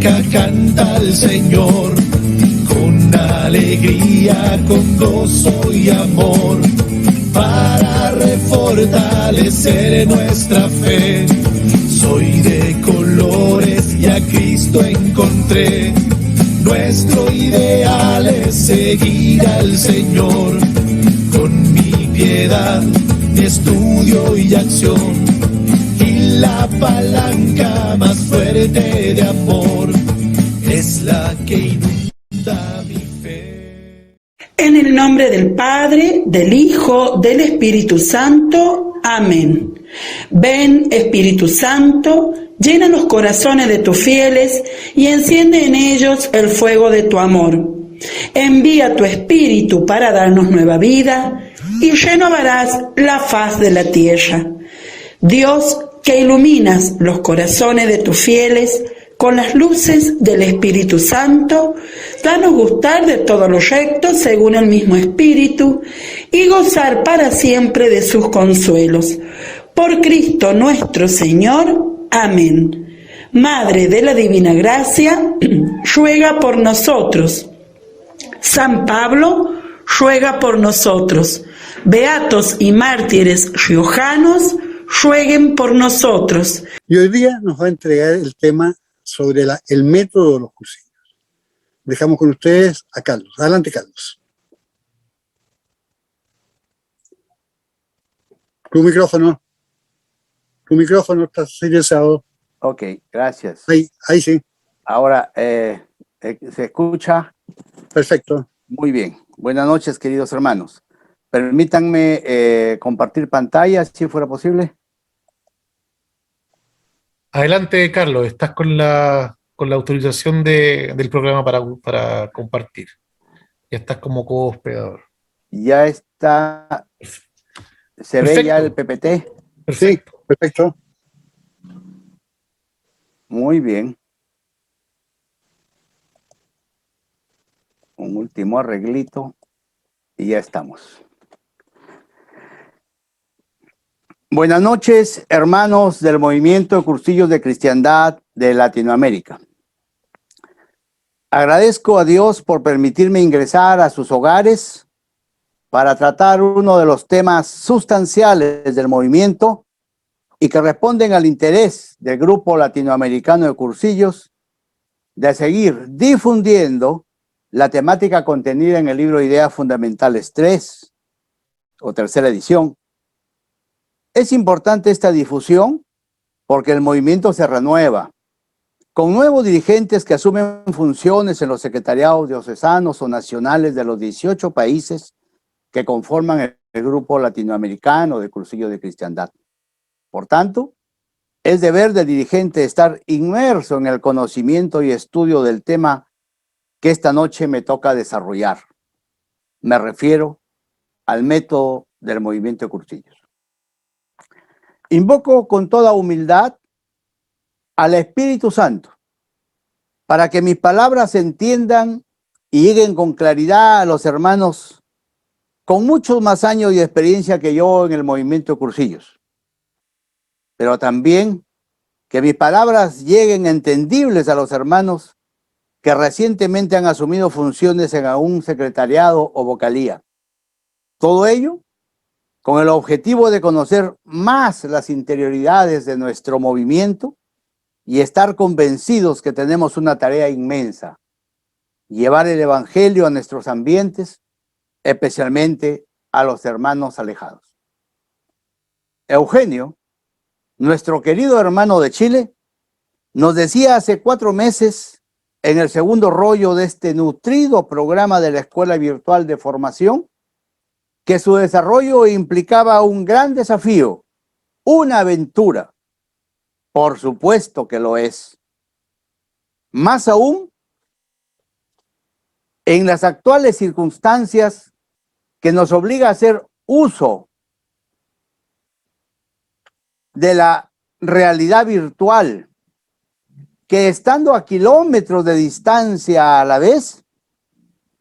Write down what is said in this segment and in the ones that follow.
palanca canta al Señor, con alegría, con gozo y amor, para refortalecer nuestra fe. Soy de colores y a Cristo encontré. Nuestro ideal es seguir al Señor, con mi piedad, mi estudio y acción, y la palanca más fuerte de amor es la que inunda mi fe. En el nombre del Padre, del Hijo, del Espíritu Santo. Amén. Ven, Espíritu Santo, llena los corazones de tus fieles y enciende en ellos el fuego de tu amor. Envía tu Espíritu para darnos nueva vida y renovarás la faz de la tierra. Dios, que iluminas los corazones de tus fieles con las luces del Espíritu Santo, danos gustar de todo lo recto según el mismo Espíritu y gozar para siempre de sus consuelos. Por Cristo nuestro Señor. Amén. Madre de la Divina Gracia, ruega por nosotros. San Pablo, ruega por nosotros. Beatos y mártires riojanos, rueguen por nosotros. Y hoy día nos va a entregar el tema sobre el método de los cursillos. Dejamos con ustedes a Carlos. Adelante, Carlos. Tu micrófono está silenciado. Ok, gracias. Ahí sí. Ahora, ¿se escucha? Perfecto. Muy bien. Buenas noches, queridos hermanos. Permítanme compartir pantalla, si fuera posible. Adelante, Carlos, estás con la autorización del programa para compartir. Ya estás como co-hospedador. Ya está. ¿Se Perfecto. ve ya el PPT? Perfecto. Sí, perfecto. Muy bien. Un último arreglito y ya estamos. Buenas noches, hermanos del Movimiento de Cursillos de Cristiandad de Latinoamérica. Agradezco a Dios por permitirme ingresar a sus hogares para tratar uno de los temas sustanciales del movimiento y que responden al interés del Grupo Latinoamericano de Cursillos de seguir difundiendo la temática contenida en el libro Ideas Fundamentales 3 o tercera edición. Es importante esta difusión porque el movimiento se renueva, con nuevos dirigentes que asumen funciones en los secretariados diocesanos o nacionales de los 18 países que conforman el Grupo Latinoamericano de Cursillos de Cristiandad. Por tanto, es deber del dirigente estar inmerso en el conocimiento y estudio del tema que esta noche me toca desarrollar. Me refiero al método del movimiento de Cursillos. Invoco con toda humildad al Espíritu Santo para que mis palabras se entiendan y lleguen con claridad a los hermanos con muchos más años de experiencia que yo en el movimiento de Cursillos. Pero también que mis palabras lleguen entendibles a los hermanos que recientemente han asumido funciones en algún secretariado o vocalía. Todo ello con el objetivo de conocer más las interioridades de nuestro movimiento y estar convencidos que tenemos una tarea inmensa: llevar el Evangelio a nuestros ambientes, especialmente a los hermanos alejados. Eugenio, nuestro querido hermano de Chile, nos decía hace 4 meses, en el segundo rollo de este nutrido programa de la Escuela Virtual de Formación, que su desarrollo implicaba un gran desafío, una aventura. Por supuesto que lo es. Más aún, en las actuales circunstancias que nos obliga a hacer uso de la realidad virtual, que estando a kilómetros de distancia a la vez,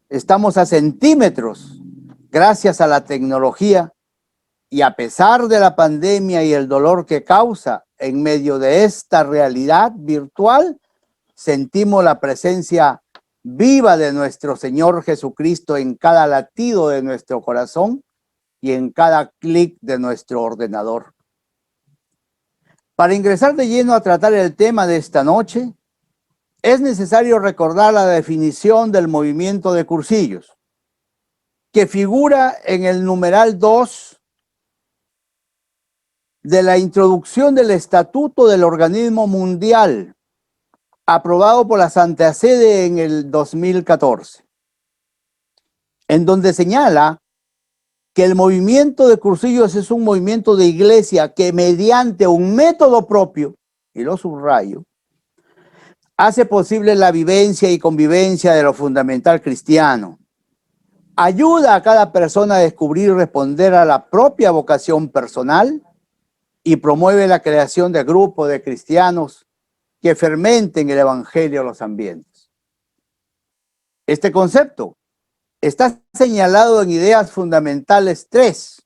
estamos a centímetros gracias a la tecnología, y a pesar de la pandemia y el dolor que causa en medio de esta realidad virtual, sentimos la presencia viva de nuestro Señor Jesucristo en cada latido de nuestro corazón y en cada clic de nuestro ordenador. Para ingresar de lleno a tratar el tema de esta noche, es necesario recordar la definición del movimiento de cursillos, que figura en el numeral 2 de la introducción del Estatuto del Organismo Mundial, aprobado por la Santa Sede en el 2014, en donde señala que el movimiento de cursillos es un movimiento de iglesia que mediante un método propio, y lo subrayo, hace posible la vivencia y convivencia de lo fundamental cristiano. Ayuda a cada persona a descubrir y responder a la propia vocación personal y promueve la creación de grupos de cristianos que fermenten el evangelio a los ambientes. Este concepto está señalado en Ideas Fundamentales 3,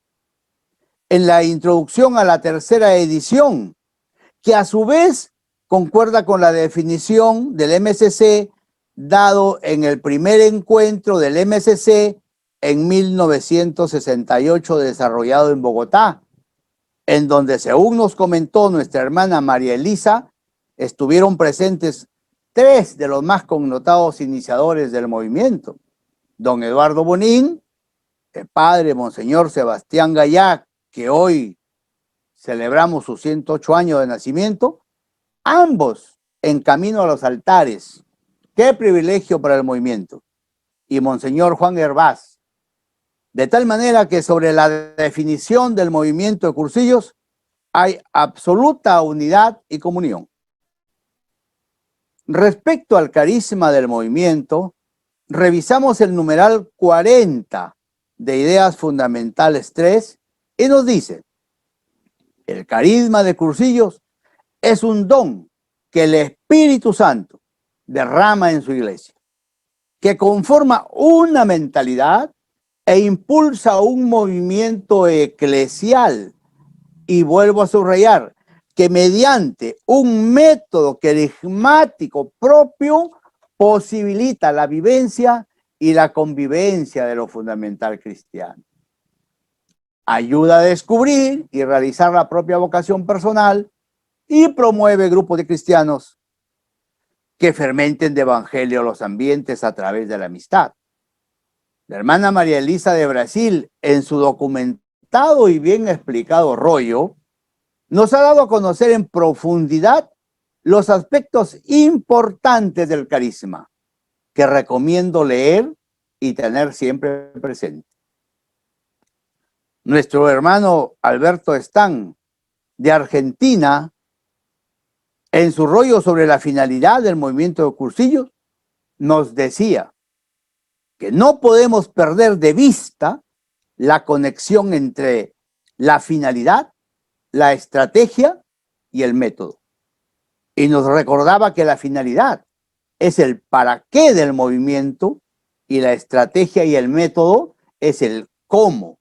en la introducción a la tercera edición, que a su vez concuerda con la definición del MSC dado en el primer encuentro del MSC en 1968 desarrollado en Bogotá, en donde, según nos comentó nuestra hermana María Elisa, estuvieron presentes 3 de los más connotados iniciadores del movimiento: don Eduardo Bonín, el padre Monseñor Sebastián Gallá, que hoy celebramos sus 108 años de nacimiento, ambos en camino a los altares. ¡Qué privilegio para el movimiento! Y Monseñor Juan Hervás. De tal manera que sobre la definición del movimiento de cursillos hay absoluta unidad y comunión. Respecto al carisma del movimiento, revisamos el numeral 40 de Ideas Fundamentales 3 y nos dice: el carisma de cursillos es un don que el Espíritu Santo derrama en su iglesia, que conforma una mentalidad e impulsa un movimiento eclesial. Y vuelvo a subrayar que mediante un método carismático propio posibilita la vivencia y la convivencia de lo fundamental cristiano. Ayuda a descubrir y realizar la propia vocación personal y promueve grupos de cristianos que fermenten de evangelio los ambientes a través de la amistad. La hermana María Elisa de Brasil, en su documentado y bien explicado rollo, nos ha dado a conocer en profundidad los aspectos importantes del carisma, que recomiendo leer y tener siempre presente. Nuestro hermano Alberto Stang, de Argentina, en su rollo sobre la finalidad del movimiento de cursillos, nos decía que no podemos perder de vista la conexión entre la finalidad, la estrategia y el método. Y nos recordaba que la finalidad es el para qué del movimiento y la estrategia y el método es el cómo.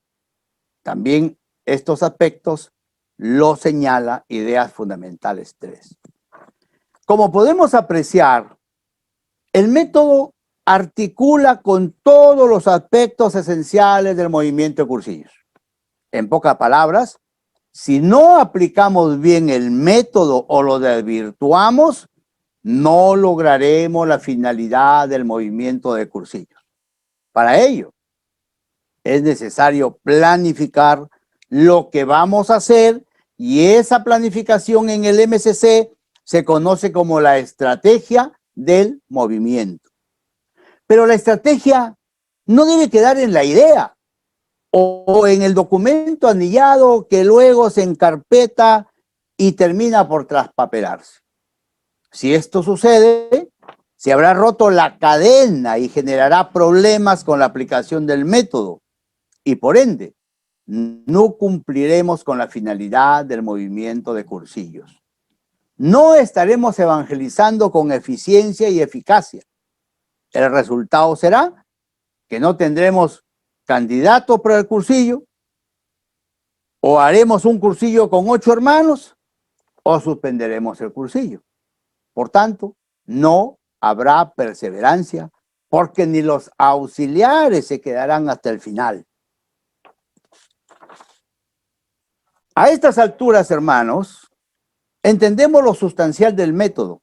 También estos aspectos lo señala Ideas Fundamentales 3. Como podemos apreciar, el método articula con todos los aspectos esenciales del movimiento de cursillos. En pocas palabras, si no aplicamos bien el método o lo desvirtuamos, no lograremos la finalidad del movimiento de cursillos. Para ello, es necesario planificar lo que vamos a hacer, y esa planificación en el MSC se conoce como la estrategia del movimiento. Pero la estrategia no debe quedar en la idea o en el documento anillado que luego se encarpeta y termina por traspapelarse. Si esto sucede, se habrá roto la cadena y generará problemas con la aplicación del método y por ende no cumpliremos con la finalidad del movimiento de cursillos. No estaremos evangelizando con eficiencia y eficacia. El resultado será que no tendremos candidatos para el cursillo, o haremos un cursillo con 8 hermanos, o suspenderemos el cursillo. Por tanto, no habrá perseverancia, porque ni los auxiliares se quedarán hasta el final. A estas alturas, hermanos, entendemos lo sustancial del método.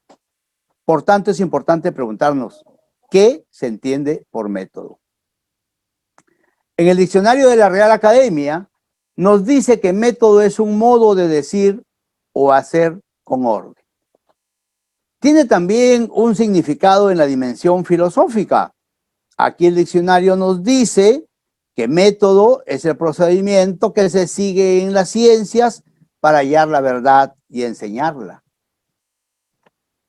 Por tanto, es importante preguntarnos, ¿qué se entiende por método? En el diccionario de la Real Academia nos dice que método es un modo de decir o hacer con orden. Tiene también un significado en la dimensión filosófica. Aquí el diccionario nos dice que método es el procedimiento que se sigue en las ciencias para hallar la verdad y enseñarla.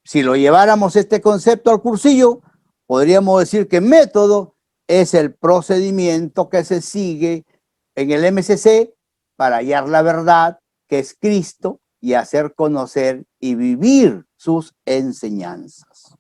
Si lo lleváramos este concepto al cursillo, podríamos decir que método es el procedimiento que se sigue en el MCC para hallar la verdad, que es Cristo, y hacer conocer y vivir sus enseñanzas.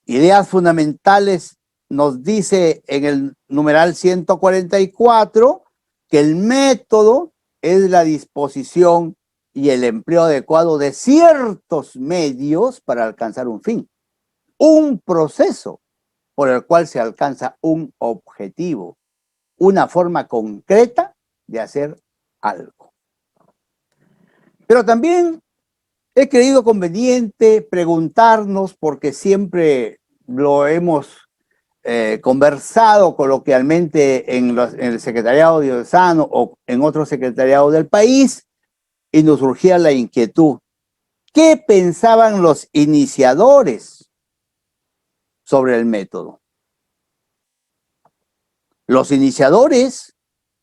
Ideas fundamentales nos dice en el numeral 144 que el método es la disposición y el empleo adecuado de ciertos medios para alcanzar un fin, un proceso por el cual se alcanza un objetivo, una forma concreta de hacer algo. Pero también he creído conveniente preguntarnos, porque siempre lo hemos conversado coloquialmente en el secretariado diocesano o en otro secretariado del país, y nos surgía la inquietud: ¿qué pensaban los iniciadores sobre el método? Los iniciadores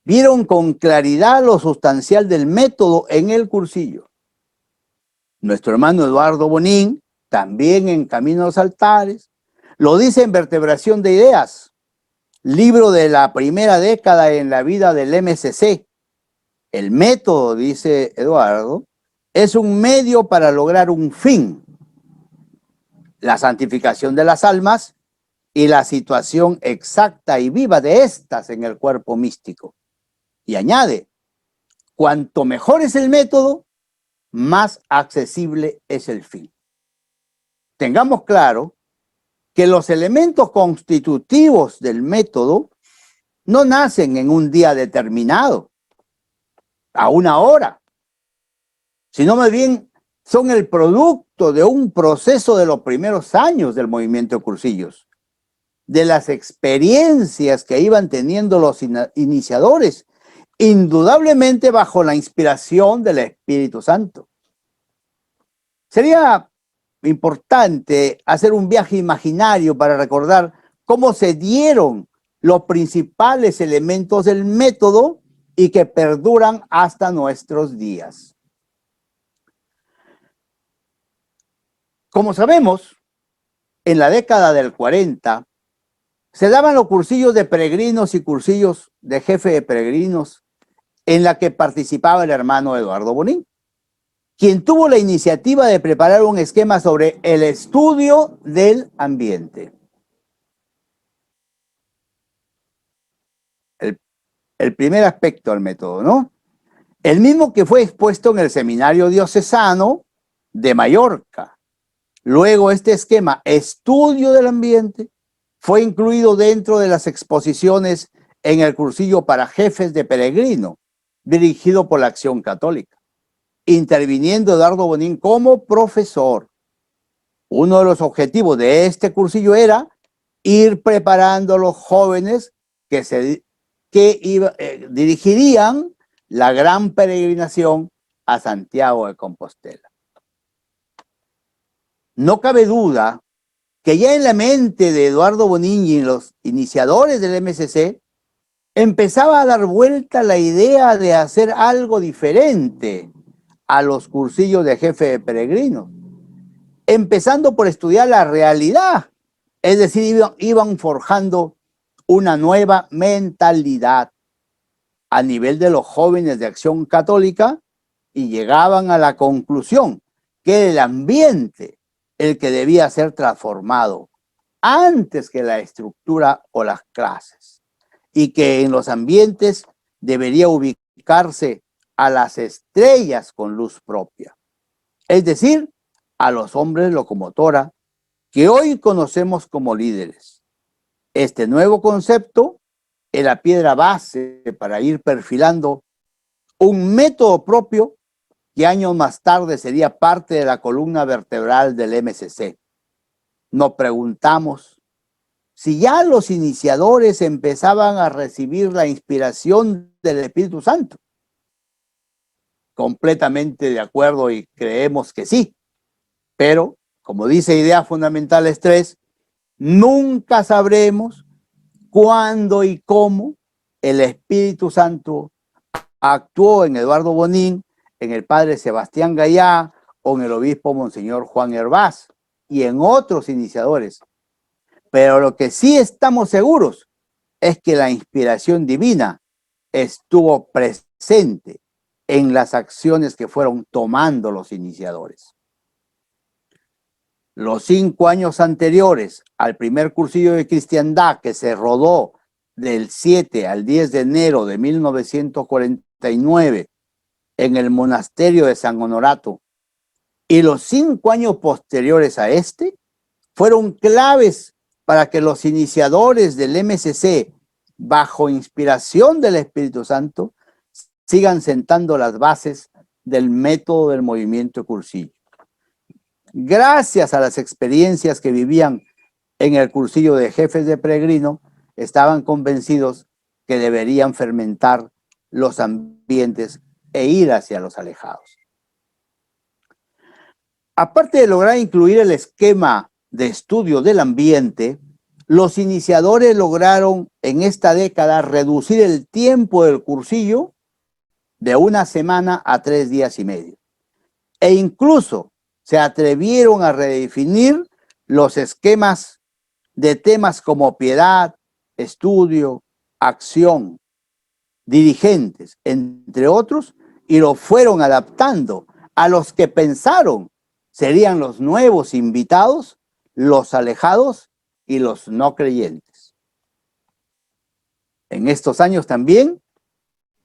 vieron con claridad lo sustancial del método en el cursillo. Nuestro hermano Eduardo Bonín, también en Camino a los Altares, lo dice en Vertebración de Ideas, libro de la primera década en la vida del MCC. El método, dice Eduardo, es un medio para lograr un fin: la santificación de las almas y la situación exacta y viva de éstas en el cuerpo místico. Y añade: cuanto mejor es el método, más accesible es el fin. Tengamos claro que los elementos constitutivos del método no nacen en un día determinado, a una hora, sino más bien son el producto de un proceso de los primeros años del movimiento de cursillos, de las experiencias que iban teniendo los iniciadores, indudablemente bajo la inspiración del Espíritu Santo. Sería importante hacer un viaje imaginario para recordar cómo se dieron los principales elementos del método y que perduran hasta nuestros días. Como sabemos, en la década del 40 se daban los cursillos de peregrinos y cursillos de jefe de peregrinos, en la que participaba el hermano Eduardo Bonín, quien tuvo la iniciativa de preparar un esquema sobre el estudio del ambiente. El primer aspecto del método, ¿no? El mismo que fue expuesto en el Seminario Diocesano de Mallorca. Luego este esquema, estudio del ambiente, fue incluido dentro de las exposiciones en el cursillo para jefes de peregrino, dirigido por la Acción Católica, interviniendo Eduardo Bonín como profesor. Uno de los objetivos de este cursillo era ir preparando a los jóvenes que dirigirían la gran peregrinación a Santiago de Compostela. No cabe duda que ya en la mente de Eduardo Bonín y en los iniciadores del MCC empezaba a dar vuelta la idea de hacer algo diferente a los cursillos de jefe de peregrinos, empezando por estudiar la realidad, es decir, iban forjando una nueva mentalidad a nivel de los jóvenes de Acción Católica, y llegaban a la conclusión que era el ambiente el que debía ser transformado antes que la estructura o las clases, y que en los ambientes debería ubicarse a las estrellas con luz propia, es decir, a los hombres locomotora que hoy conocemos como líderes. Este nuevo concepto es la piedra base para ir perfilando un método propio que años más tarde sería parte de la columna vertebral del MCC. Nos preguntamos si ya los iniciadores empezaban a recibir la inspiración del Espíritu Santo. Completamente de acuerdo y creemos que sí, pero como dice Ideas Fundamentales 3, nunca sabremos cuándo y cómo el Espíritu Santo actuó en Eduardo Bonín, en el padre Sebastián Gallá o en el obispo Monseñor Juan Hervás y en otros iniciadores. Pero lo que sí estamos seguros es que la inspiración divina estuvo presente en las acciones que fueron tomando los iniciadores. Los 5 años anteriores al primer cursillo de cristiandad que se rodó del 7 al 10 de enero de 1949 en el monasterio de San Honorato y los 5 años posteriores a este fueron claves para que los iniciadores del MCC, bajo inspiración del Espíritu Santo, sigan sentando las bases del método del movimiento cursillo. Gracias a las experiencias que vivían en el cursillo de jefes de peregrino, estaban convencidos que deberían fermentar los ambientes e ir hacia los alejados. Aparte de lograr incluir el esquema de estudio del ambiente, los iniciadores lograron en esta década reducir el tiempo del cursillo de 1 semana a 3 días y medio. E incluso se atrevieron a redefinir los esquemas de temas como piedad, estudio, acción, dirigentes, entre otros, y lo fueron adaptando a los que pensaron serían los nuevos invitados, los alejados y los no creyentes. En estos años también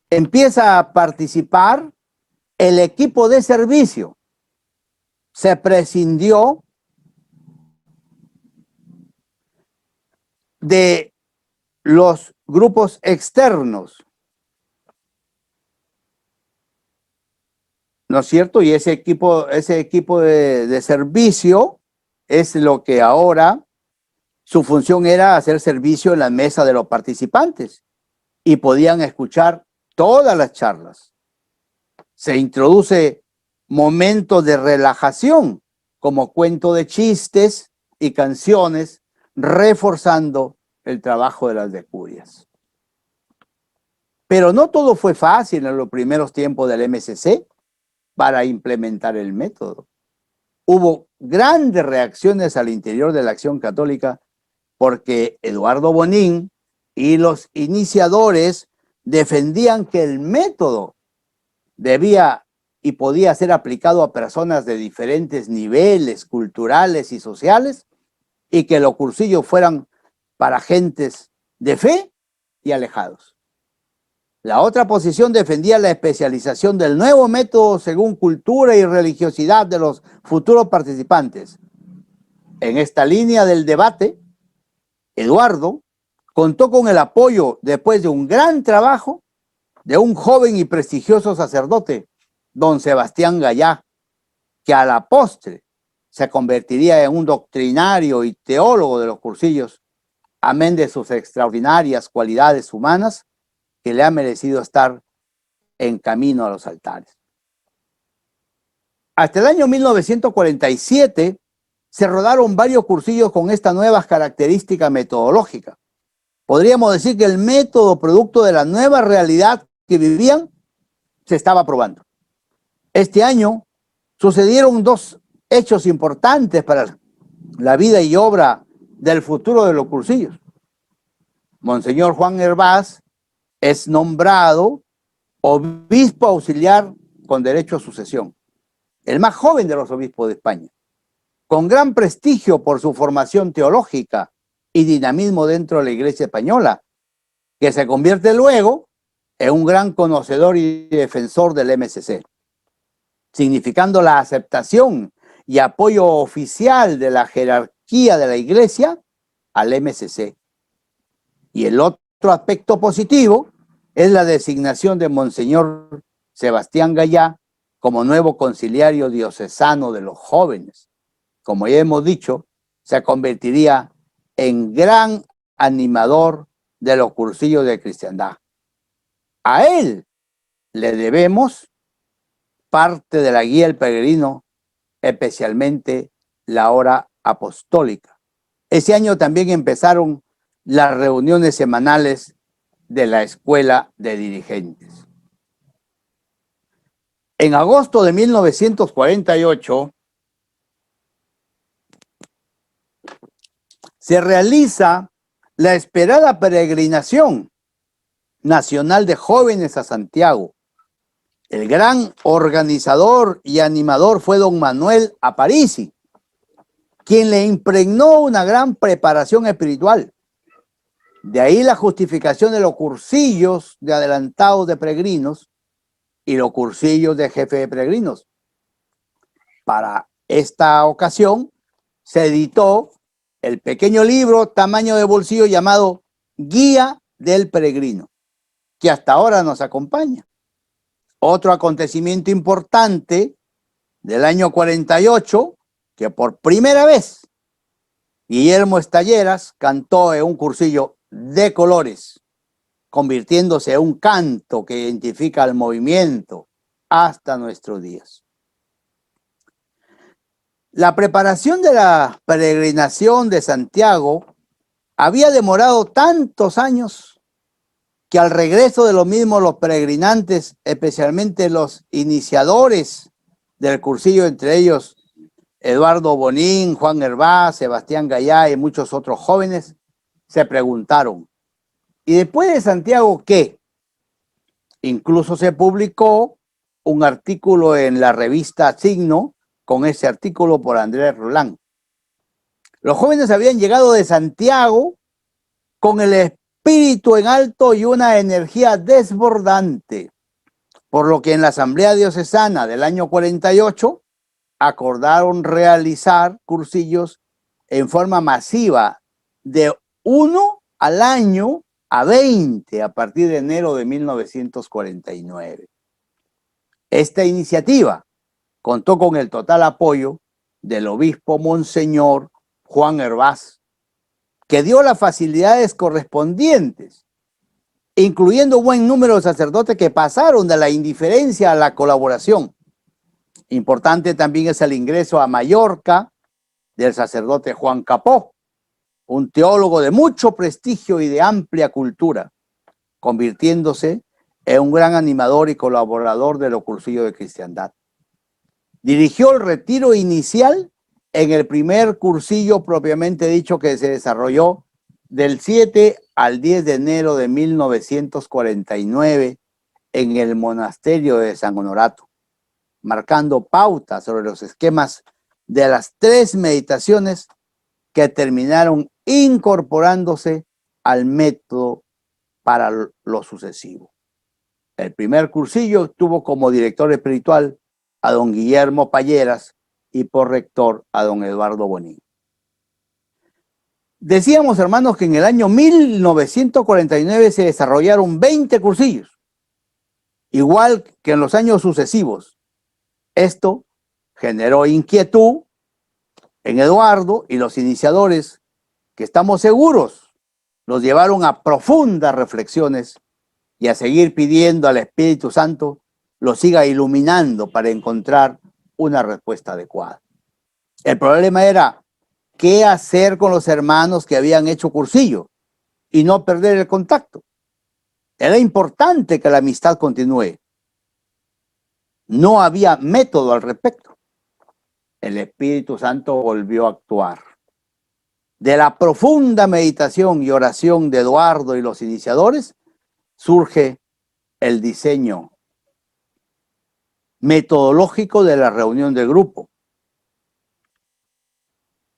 empieza a participar el equipo de servicio. Se prescindió de los grupos externos, ¿no es cierto? Y ese equipo de servicio es lo que ahora su función era hacer servicio en la mesa de los participantes y podían escuchar todas las charlas. Se introduce momentos de relajación como cuento de chistes y canciones, reforzando el trabajo de las decurias. Pero no todo fue fácil en los primeros tiempos del MCC para implementar el método. Hubo grandes reacciones al interior de la Acción Católica porque Eduardo Bonín y los iniciadores defendían que el método debía y podía ser aplicado a personas de diferentes niveles culturales y sociales y que los cursillos fueran para gentes de fe y alejados. La otra posición defendía la especialización del nuevo método según cultura y religiosidad de los futuros participantes. En esta línea del debate, Eduardo contó con el apoyo, después de un gran trabajo, de un joven y prestigioso sacerdote, don Sebastián Gallá, que a la postre se convertiría en un doctrinario y teólogo de los cursillos, amén de sus extraordinarias cualidades humanas que le ha merecido estar en camino a los altares. Hasta el año 1947 se rodaron varios cursillos con esta nueva característica metodológica. Podríamos decir que el método producto de la nueva realidad que vivían se estaba probando. Este año sucedieron 2 hechos importantes para la vida y obra del futuro de los cursillos. Monseñor Juan Hervás es nombrado obispo auxiliar con derecho a sucesión, el más joven de los obispos de España, con gran prestigio por su formación teológica y dinamismo dentro de la Iglesia española, que se convierte luego en un gran conocedor y defensor del MCC, significando la aceptación y apoyo oficial de la jerarquía jerarquía de la iglesia al MCC. Y el otro aspecto positivo es la designación de Monseñor Sebastián Gallá como nuevo conciliario diocesano de los jóvenes. Como ya hemos dicho, se convertiría en gran animador de los cursillos de cristiandad. A él le debemos parte de la guía del peregrino, especialmente la hora apostólica. Ese año también empezaron las reuniones semanales de la Escuela de Dirigentes. En agosto de 1948 se realiza la esperada peregrinación nacional de jóvenes a Santiago. El gran organizador y animador fue don Manuel Aparici, quien le impregnó una gran preparación espiritual. De ahí la justificación de los cursillos de adelantados de peregrinos y los cursillos de jefe de peregrinos. Para esta ocasión se editó el pequeño libro tamaño de bolsillo llamado Guía del Peregrino, que hasta ahora nos acompaña. Otro acontecimiento importante del año 48, que por primera vez Guillermo Estalleras cantó en un cursillo de colores, convirtiéndose en un canto que identifica al movimiento hasta nuestros días. La preparación de la peregrinación de Santiago había demorado tantos años que al regreso de lo mismo los peregrinantes, especialmente los iniciadores del cursillo, entre ellos Eduardo Bonín, Juan Hervás, Sebastián Gallá y muchos otros jóvenes, se preguntaron, ¿y después de Santiago qué? Incluso se publicó un artículo en la revista Signo, con ese artículo por Andrés Roland. Los jóvenes habían llegado de Santiago con el espíritu en alto y una energía desbordante, por lo que en la Asamblea Diocesana del año 48 acordaron realizar cursillos en forma masiva de 1 al año a 20 a partir de enero de 1949. Esta iniciativa contó con el total apoyo del obispo Monseñor Juan Hervás, que dio las facilidades correspondientes, incluyendo un buen número de sacerdotes que pasaron de la indiferencia a la colaboración. Importante también es el ingreso a Mallorca del sacerdote Juan Capó, un teólogo de mucho prestigio y de amplia cultura, convirtiéndose en un gran animador y colaborador de los cursillos de cristiandad. Dirigió el retiro inicial en el primer cursillo propiamente dicho que se desarrolló del 7 al 10 de enero de 1949 en el monasterio de San Honorato, marcando pautas sobre los esquemas de las 3 meditaciones que terminaron incorporándose al método para lo sucesivo. El primer cursillo tuvo como director espiritual a don Guillermo Palleras y por rector a don Eduardo Bonín. Decíamos, hermanos, que en el año 1949 se desarrollaron 20 cursillos, igual que en los años sucesivos. Esto generó inquietud en Eduardo y los iniciadores, que estamos seguros los llevaron a profundas reflexiones y a seguir pidiendo al Espíritu Santo lo siga iluminando para encontrar una respuesta adecuada. El problema era qué hacer con los hermanos que habían hecho cursillo y no perder el contacto. Era importante que la amistad continúe. No había método al respecto. El Espíritu Santo volvió a actuar. De la profunda meditación y oración de Eduardo y los iniciadores surge el diseño metodológico de la reunión de grupo.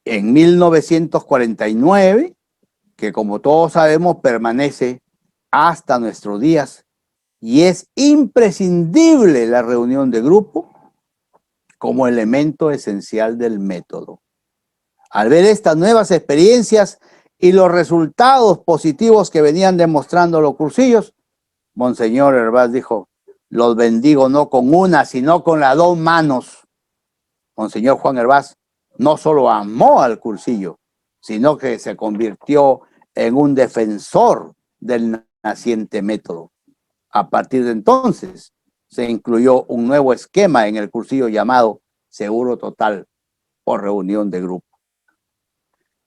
En 1949, que como todos sabemos permanece hasta nuestros días, y es imprescindible la reunión de grupo como elemento esencial del método. Al ver estas nuevas experiencias y los resultados positivos que venían demostrando los cursillos, Monseñor Hervás dijo: los bendigo no con una, sino con las dos manos. Monseñor Juan Hervás no solo amó al cursillo, sino que se convirtió en un defensor del naciente método. A partir de entonces, se incluyó un nuevo esquema en el cursillo llamado seguro total o reunión de grupo.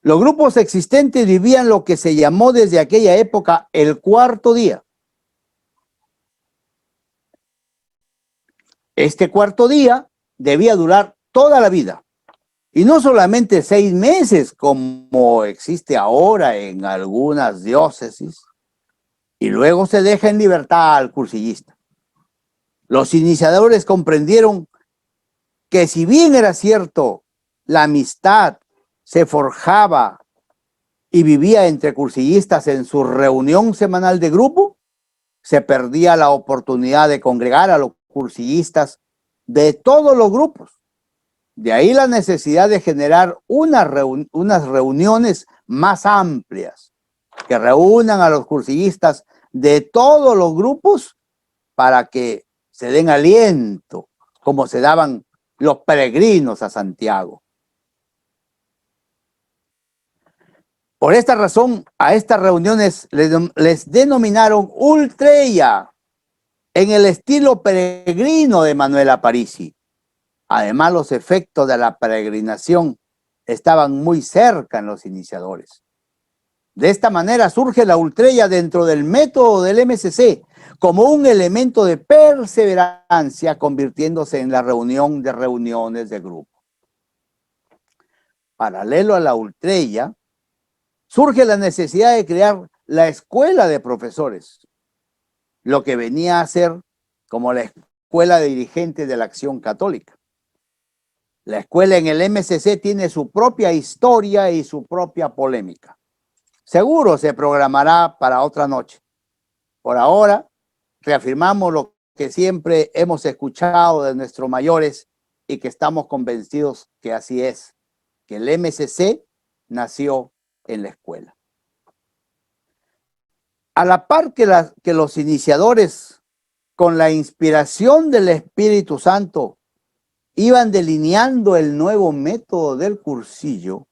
Los grupos existentes vivían lo que se llamó desde aquella época el cuarto día. Este cuarto día debía durar toda la vida, y no solamente 6 meses como existe ahora en algunas diócesis, y luego se deja en libertad al cursillista. Los iniciadores comprendieron que si bien era cierto, la amistad se forjaba y vivía entre cursillistas en su reunión semanal de grupo, se perdía la oportunidad de congregar a los cursillistas de todos los grupos. De ahí la necesidad de generar unas reuniones más amplias que reúnan a los cursillistas de todos los grupos para que se den aliento, como se daban los peregrinos a Santiago. Por esta razón, a estas reuniones les denominaron ultreia, en el estilo peregrino de Manuel Aparici. Además, los efectos de la peregrinación estaban muy cerca en los iniciadores. De esta manera surge la ultreia dentro del método del MCC como un elemento de perseverancia, convirtiéndose en la reunión de reuniones de grupo. Paralelo a la ultreia, surge la necesidad de crear la escuela de profesores, lo que venía a ser como la escuela de dirigentes de la Acción Católica. La escuela en el MCC tiene su propia historia y su propia polémica. Seguro se programará para otra noche. Por ahora, reafirmamos lo que siempre hemos escuchado de nuestros mayores y que estamos convencidos que así es, que el MCC nació en la escuela. A la par que los iniciadores, con la inspiración del Espíritu Santo, iban delineando el nuevo método del cursillo,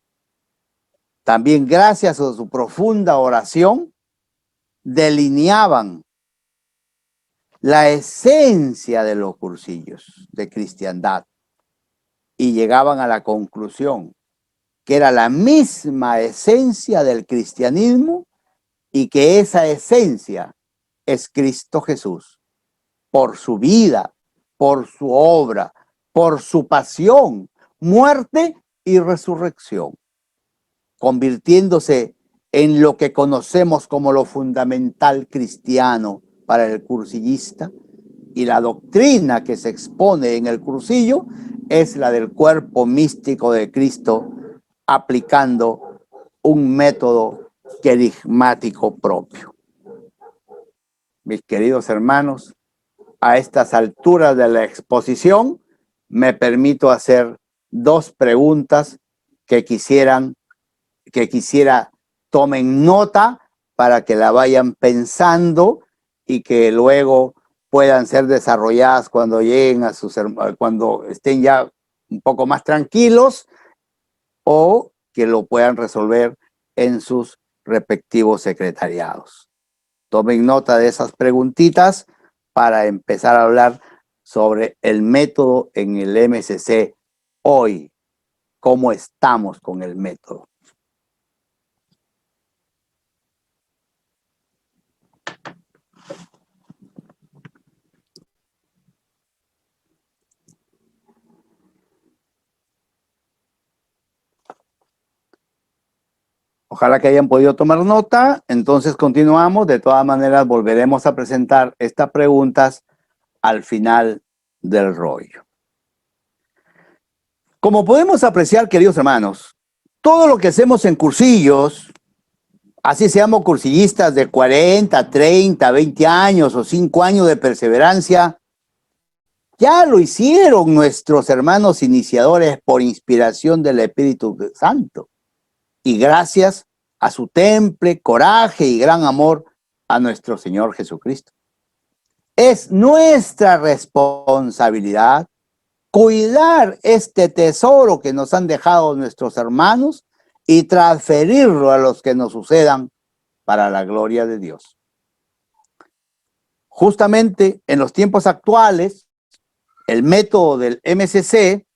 también gracias a su profunda oración, delineaban la esencia de los cursillos de cristiandad y llegaban a la conclusión que era la misma esencia del cristianismo y que esa esencia es Cristo Jesús, por su vida, por su obra, por su pasión, muerte y resurrección, convirtiéndose en lo que conocemos como lo fundamental cristiano para el cursillista, y la doctrina que se expone en el cursillo es la del cuerpo místico de Cristo, aplicando un método querigmático propio. Mis queridos hermanos, a estas alturas de la exposición, me permito hacer 2 preguntas que quisiera tomen nota para que la vayan pensando y que luego puedan ser desarrolladas cuando lleguen cuando estén ya un poco más tranquilos, o que lo puedan resolver en sus respectivos secretariados. Tomen nota de esas preguntitas para empezar a hablar sobre el método en el MCC hoy. ¿Cómo estamos con el método? Ojalá que hayan podido tomar nota. Entonces continuamos. De todas maneras, volveremos a presentar estas preguntas al final del rollo. Como podemos apreciar, queridos hermanos, todo lo que hacemos en cursillos, así seamos cursillistas de 40, 30, 20 años o 5 años de perseverancia, Ya lo hicieron nuestros hermanos iniciadores por inspiración del Espíritu Santo y gracias a su temple, coraje y gran amor a nuestro Señor Jesucristo. Es nuestra responsabilidad cuidar este tesoro que nos han dejado nuestros hermanos y transferirlo a los que nos sucedan para la gloria de Dios. Justamente en los tiempos actuales, el método del MCC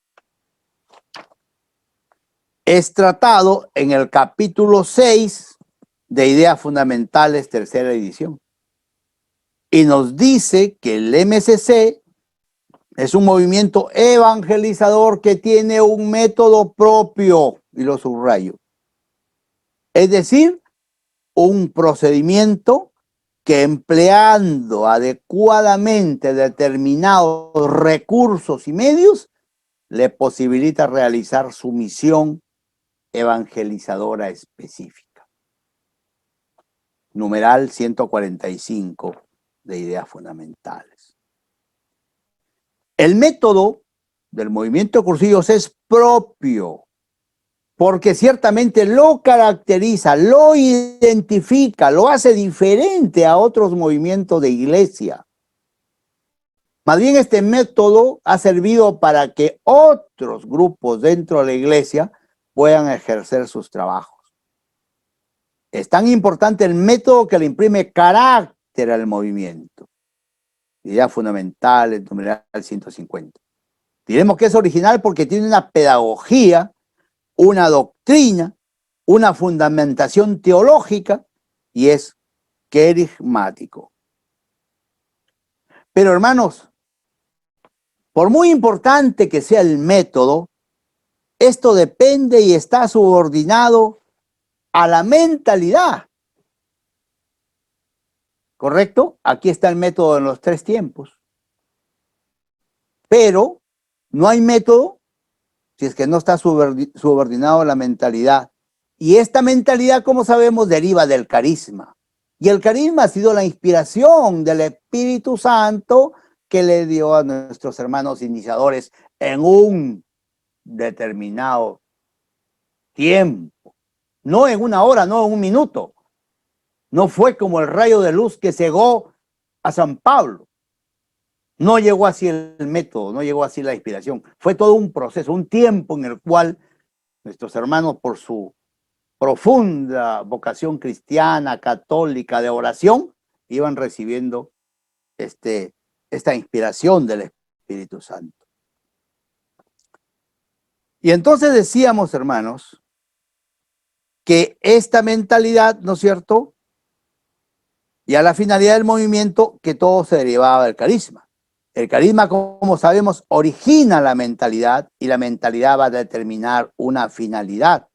es tratado en el capítulo 6 de Ideas Fundamentales, tercera edición. Y nos dice que el MCC es un movimiento evangelizador que tiene un método propio, y lo subrayo. Es decir, un procedimiento que empleando adecuadamente determinados recursos y medios, le posibilita realizar su misión evangelizadora específica. Numeral 145 de Ideas Fundamentales. El método del movimiento de Cursillos es propio, porque ciertamente lo caracteriza, lo identifica, lo hace diferente a otros movimientos de iglesia. Más bien este método ha servido para que otros grupos dentro de la iglesia puedan ejercer sus trabajos. Es tan importante el método que le imprime carácter al movimiento. Ideas Fundamentales, numeral 150. Diremos que es original porque tiene una pedagogía, una doctrina, una fundamentación teológica y es querigmático. Pero hermanos, por muy importante que sea el método, esto depende y está subordinado a la mentalidad. ¿Correcto? Aquí está el método en los 3 tiempos. Pero no hay método si es que no está subordinado a la mentalidad. Y esta mentalidad, como sabemos, deriva del carisma. Y el carisma ha sido la inspiración del Espíritu Santo que le dio a nuestros hermanos iniciadores en un determinado tiempo. No en una hora, no en un minuto. No fue como el rayo de luz que cegó a San Pablo. No llegó así el método, no llegó así la inspiración. Fue todo un proceso, un tiempo en el cual nuestros hermanos, por su profunda vocación cristiana, católica, de oración, iban recibiendo esta inspiración del Espíritu Santo. Y entonces decíamos, hermanos, que esta mentalidad, ¿no es cierto?, y a la finalidad del movimiento, que todo se derivaba del carisma. El carisma, como sabemos, origina la mentalidad y la mentalidad va a determinar una finalidad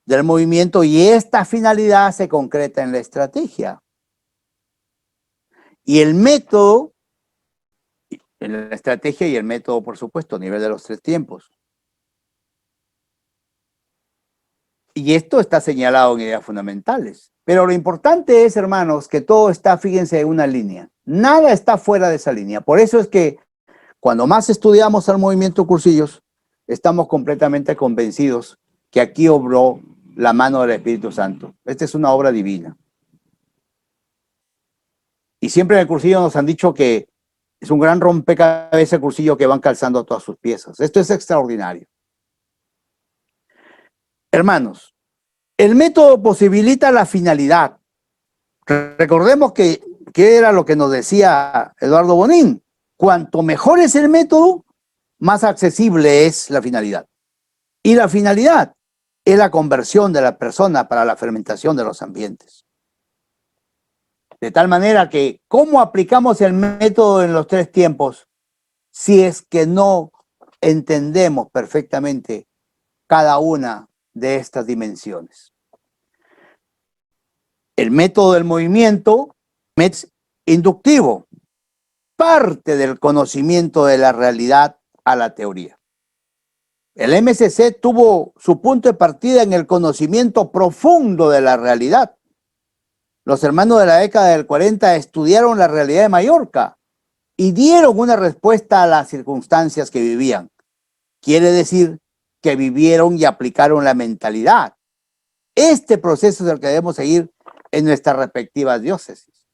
del movimiento y esta finalidad se concreta en la estrategia. Y el método, en la estrategia y el método, por supuesto, a nivel de los 3 tiempos. Y esto está señalado en Ideas Fundamentales. Pero lo importante es, hermanos, que todo está, fíjense, en una línea. Nada está fuera de esa línea. Por eso es que cuando más estudiamos al movimiento Cursillos, estamos completamente convencidos que aquí obró la mano del Espíritu Santo. Esta es una obra divina. Y siempre en el Cursillo nos han dicho que es un gran rompecabezas el Cursillo que van calzando todas sus piezas. Esto es extraordinario. Hermanos, el método posibilita la finalidad. Recordemos que era lo que nos decía Eduardo Bonín. Cuanto mejor es el método, más accesible es la finalidad. Y la finalidad es la conversión de la persona para la fermentación de los ambientes. De tal manera que, ¿cómo aplicamos el método en los 3 tiempos si es que no entendemos perfectamente cada una de estas dimensiones? El método del movimiento es inductivo, parte del conocimiento de la realidad a la teoría. El MCC tuvo su punto de partida en el conocimiento profundo de la realidad. Los hermanos de la década del 40 estudiaron la realidad de Mallorca y dieron una respuesta a las circunstancias que vivían. Quiere decir que vivieron y aplicaron la mentalidad. Este proceso es el que debemos seguir en nuestras respectivas diócesis.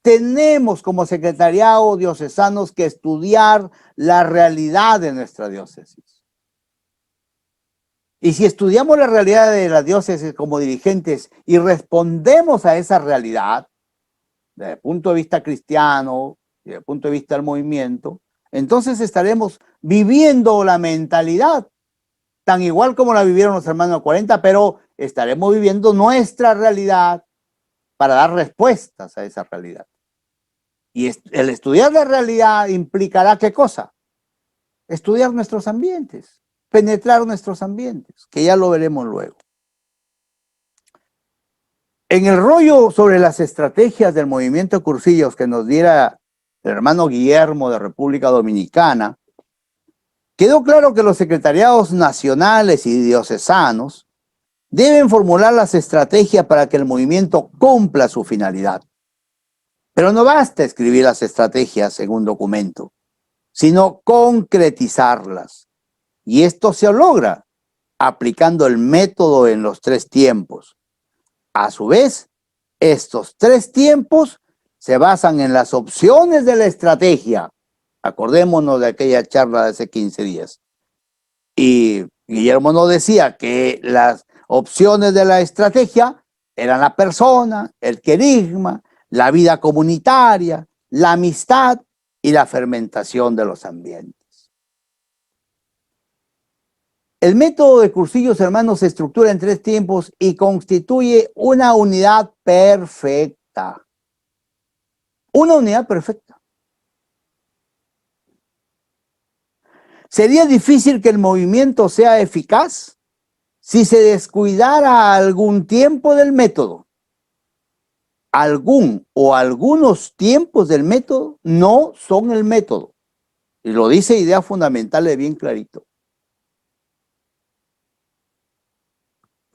Tenemos como secretariado diocesanos que estudiar la realidad de nuestra diócesis. Y si estudiamos la realidad de la diócesis como dirigentes y respondemos a esa realidad, desde el punto de vista cristiano, desde el punto de vista del movimiento, entonces estaremos viviendo la mentalidad, tan igual como la vivieron los hermanos 40, pero estaremos viviendo nuestra realidad para dar respuestas a esa realidad. Y el estudiar la realidad implicará ¿qué cosa? Estudiar nuestros ambientes, penetrar nuestros ambientes, que ya lo veremos luego. En el rollo sobre las estrategias del movimiento Cursillos que nos diera el hermano Guillermo de República Dominicana, quedó claro que los secretariados nacionales y diocesanos deben formular las estrategias para que el movimiento cumpla su finalidad. Pero no basta escribir las estrategias en un documento, sino concretizarlas. Y esto se logra aplicando el método en los 3 tiempos. A su vez, estos 3 tiempos se basan en las opciones de la estrategia. Acordémonos de aquella charla de hace 15 días. Y Guillermo nos decía que las opciones de la estrategia eran la persona, el querigma, la vida comunitaria, la amistad y la fermentación de los ambientes. El método de Cursillos, hermanos, se estructura en 3 tiempos y constituye una unidad perfecta. Una unidad perfecta. Sería difícil que el movimiento sea eficaz si se descuidara algún tiempo del método. Algún o algunos tiempos del método no son el método. Y lo dice Ideas Fundamentales bien clarito.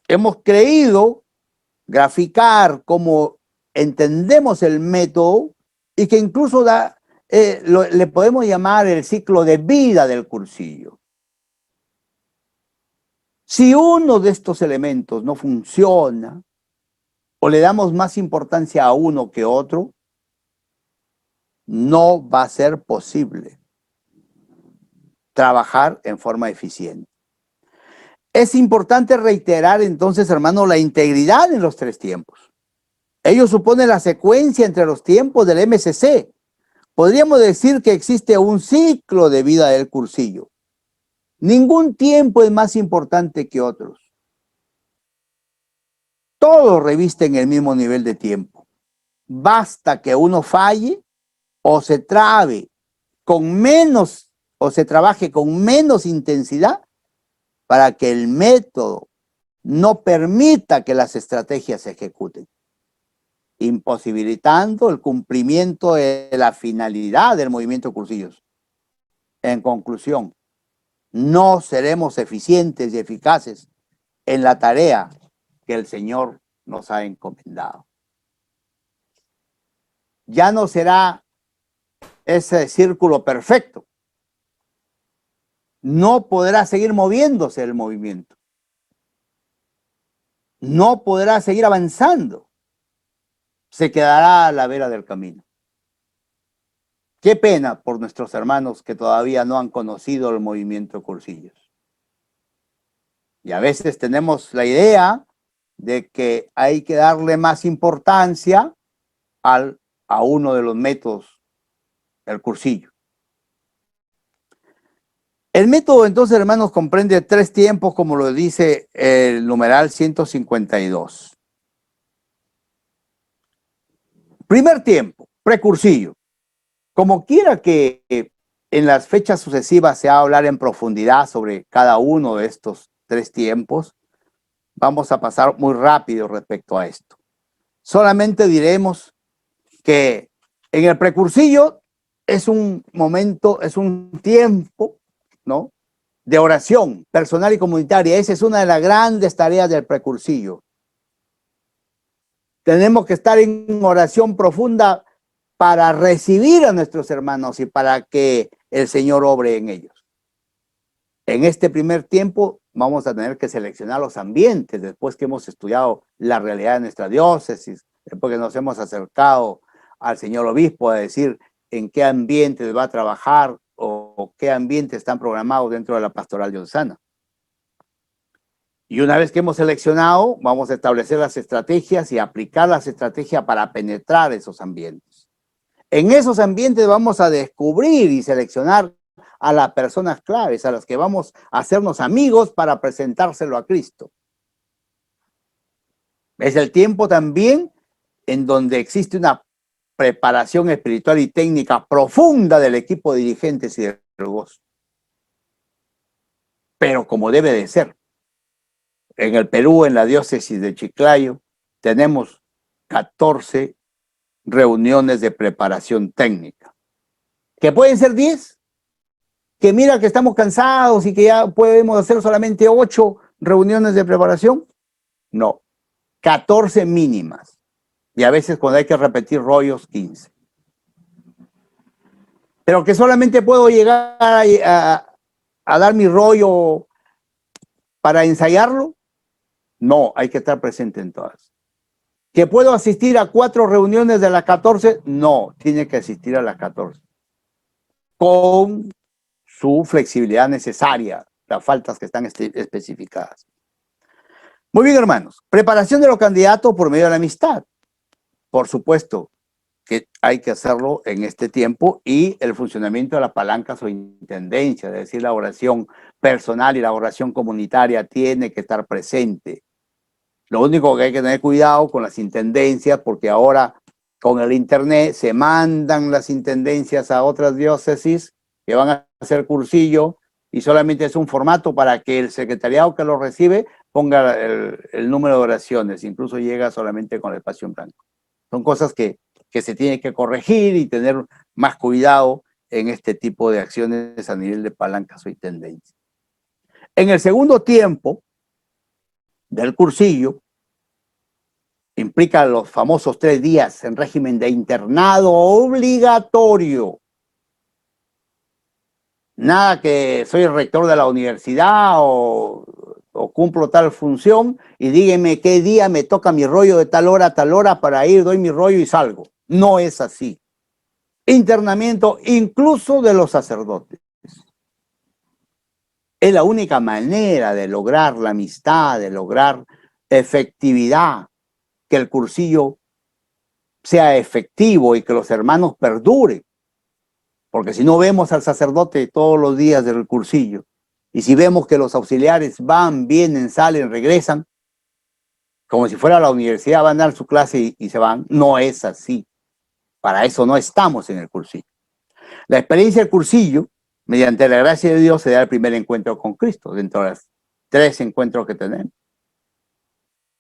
Hemos creído graficar cómo entendemos el método y que incluso le podemos llamar el ciclo de vida del cursillo. Si uno de estos elementos no funciona o le damos más importancia a uno que otro, no va a ser posible trabajar en forma eficiente. Es importante reiterar entonces, hermano, la integridad en los 3 tiempos. Ello supone la secuencia entre los tiempos del MCC. Podríamos decir que existe un ciclo de vida del cursillo. Ningún tiempo es más importante que otros. Todos revisten el mismo nivel de tiempo. Basta que uno falle o se trabe con menos o se trabaje con menos intensidad para que el método no permita que las estrategias se ejecuten, imposibilitando el cumplimiento de la finalidad del movimiento Cursillos. En conclusión, no seremos eficientes y eficaces en la tarea que el Señor nos ha encomendado. Ya no será ese círculo perfecto. No podrá seguir moviéndose el movimiento. No podrá seguir avanzando. Se quedará a la vera del camino. Qué pena por nuestros hermanos que todavía no han conocido el movimiento Cursillos. Y a veces tenemos la idea de que hay que darle más importancia a uno de los métodos, el cursillo. El método, entonces, hermanos, comprende 3 tiempos, como lo dice el numeral 152. Primer tiempo, precursillo. Como quiera que en las fechas sucesivas se va a hablar en profundidad sobre cada uno de estos 3 tiempos, vamos a pasar muy rápido respecto a esto. Solamente diremos que en el precursillo es un momento, es un tiempo, ¿no?, de oración personal y comunitaria. Esa es una de las grandes tareas del precursillo. Tenemos que estar en oración profunda para recibir a nuestros hermanos y para que el Señor obre en ellos. En este primer tiempo vamos a tener que seleccionar los ambientes después que hemos estudiado la realidad de nuestra diócesis, después que nos hemos acercado al señor obispo a decir en qué ambientes va a trabajar o qué ambientes están programados dentro de la pastoral diocesana. Y una vez que hemos seleccionado, vamos a establecer las estrategias y aplicar las estrategias para penetrar esos ambientes. En esos ambientes vamos a descubrir y seleccionar a las personas claves, a las que vamos a hacernos amigos para presentárselo a Cristo. Es el tiempo también en donde existe una preparación espiritual y técnica profunda del equipo de dirigentes y del gozo. Pero como debe de ser. En el Perú, en la diócesis de Chiclayo, tenemos 14 reuniones de preparación técnica. ¿Que pueden ser 10? Que mira que estamos cansados y que ya podemos hacer solamente 8 reuniones de preparación. No, 14 mínimas. Y a veces cuando hay que repetir rollos, 15. Pero que solamente puedo llegar a dar mi rollo para ensayarlo. No, hay que estar presente en todas. ¿Que puedo asistir a 4 reuniones de las 14? No, tiene que asistir a las 14. Con su flexibilidad necesaria, las faltas que están especificadas. Muy bien, hermanos. Preparación de los candidatos por medio de la amistad. Por supuesto que hay que hacerlo en este tiempo, y el funcionamiento de las palancas o intendencias, es decir, la oración personal y la oración comunitaria tiene que estar presente. Lo único que hay que tener cuidado con las intendencias, porque ahora con el internet se mandan las intendencias a otras diócesis que van a hacer cursillo y solamente es un formato para que el secretariado que lo recibe ponga el número de oraciones, incluso llega solamente con el espacio en blanco. Son cosas que se tienen que corregir y tener más cuidado en este tipo de acciones a nivel de palancas o intendencias. En el segundo tiempo del cursillo, implica los famosos 3 días en régimen de internado obligatorio. Nada que soy el rector de la universidad o cumplo tal función y dígame qué día me toca mi rollo de tal hora a tal hora para ir, doy mi rollo y salgo. No es así. Internamiento incluso de los sacerdotes. Es la única manera de lograr la amistad, de lograr efectividad, que el cursillo sea efectivo y que los hermanos perduren. Porque si no vemos al sacerdote todos los días del cursillo, y si vemos que los auxiliares van, vienen, salen, regresan, como si fuera a la universidad, van a dar su clase y se van, no es así. Para eso no estamos en el cursillo. La experiencia del cursillo, mediante la gracia de Dios, se da el primer encuentro con Cristo, dentro de los 3 encuentros que tenemos.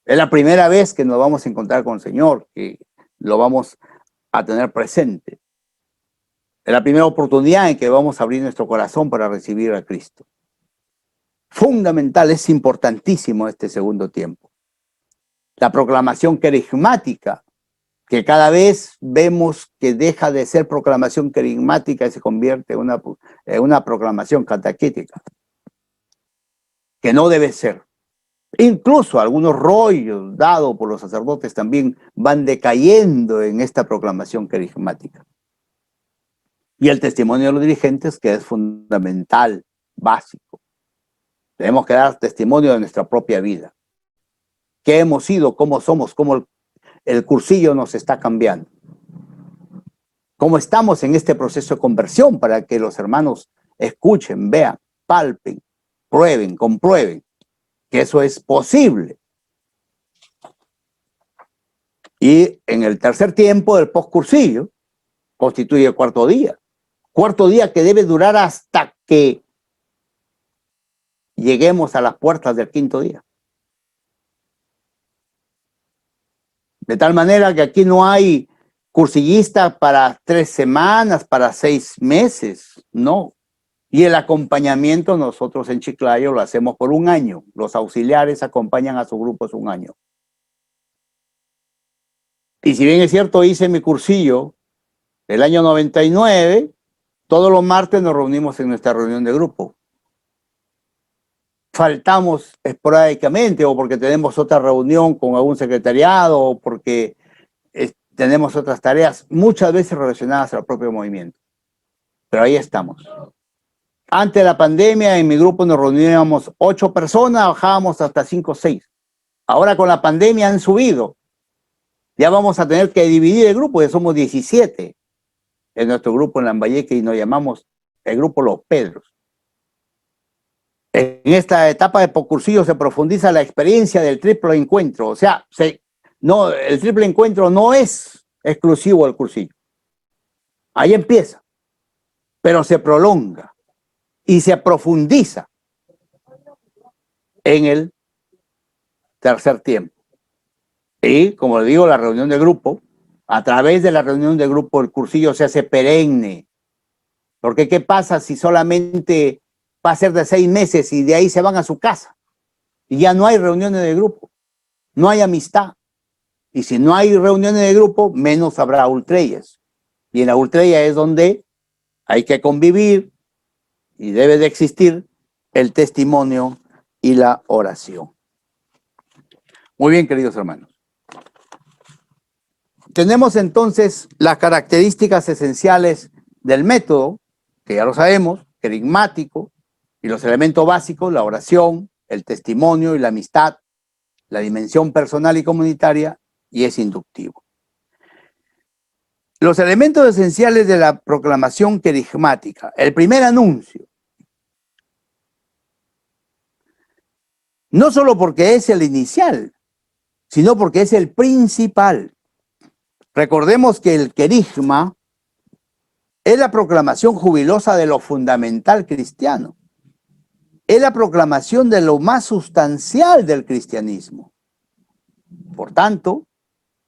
Es la primera vez que nos vamos a encontrar con el Señor, que lo vamos a tener presente. Es la primera oportunidad en que vamos a abrir nuestro corazón para recibir a Cristo. Fundamental, es importantísimo este segundo tiempo. La proclamación carismática, que cada vez vemos que deja de ser proclamación carismática y se convierte en una proclamación catequética, que no debe ser. Incluso algunos rollos dados por los sacerdotes también van decayendo en esta proclamación carismática. Y el testimonio de los dirigentes, que es fundamental, básico. Tenemos que dar testimonio de nuestra propia vida. ¿Qué hemos sido? ¿Cómo somos? ¿Cómo el cursillo nos está cambiando? ¿Cómo estamos en este proceso de conversión para que los hermanos escuchen, vean, palpen, prueben, comprueben que eso es posible? Y en el tercer tiempo del postcursillo constituye el cuarto día. Cuarto día que debe durar hasta que lleguemos a las puertas del quinto día. De tal manera que aquí no hay cursillista para 3 semanas, para 6 meses, no. Y el acompañamiento nosotros en Chiclayo lo hacemos por 1 año. Los auxiliares acompañan a sus grupos 1 año. Y si bien es cierto, hice mi cursillo El año 99, todos los martes nos reunimos en nuestra reunión de grupo. Faltamos esporádicamente o porque tenemos otra reunión con algún secretariado o porque tenemos otras tareas, muchas veces relacionadas al propio movimiento. Pero ahí estamos. Antes de la pandemia, en mi grupo nos reuníamos 8 personas, bajábamos hasta 5 o 6. Ahora con la pandemia han subido. Ya vamos a tener que dividir el grupo, ya somos 17 en nuestro grupo en Lambayeque y nos llamamos el grupo Los Pedros. En esta etapa de Pocursillo se profundiza la experiencia del triple encuentro. O sea, el triple encuentro no es exclusivo del cursillo. Ahí empieza, pero se prolonga y se profundiza en el tercer tiempo. Y, como le digo, la reunión de grupo, a través de la reunión de grupo, el cursillo se hace perenne. Porque, ¿qué pasa si solamente va a ser de 6 meses y de ahí se van a su casa? Y ya no hay reuniones de grupo, no hay amistad. Y si no hay reuniones de grupo, menos habrá ultrellas. Y en la ultrella es donde hay que convivir y debe de existir el testimonio y la oración. Muy bien, queridos hermanos. Tenemos entonces las características esenciales del método, que ya lo sabemos, querigmático, y los elementos básicos, la oración, el testimonio y la amistad, la dimensión personal y comunitaria, y es inductivo. Los elementos esenciales de la proclamación querigmática. El primer anuncio. No solo porque es el inicial, sino porque es el principal. Recordemos que el querigma es la proclamación jubilosa de lo fundamental cristiano. Es la proclamación de lo más sustancial del cristianismo. Por tanto,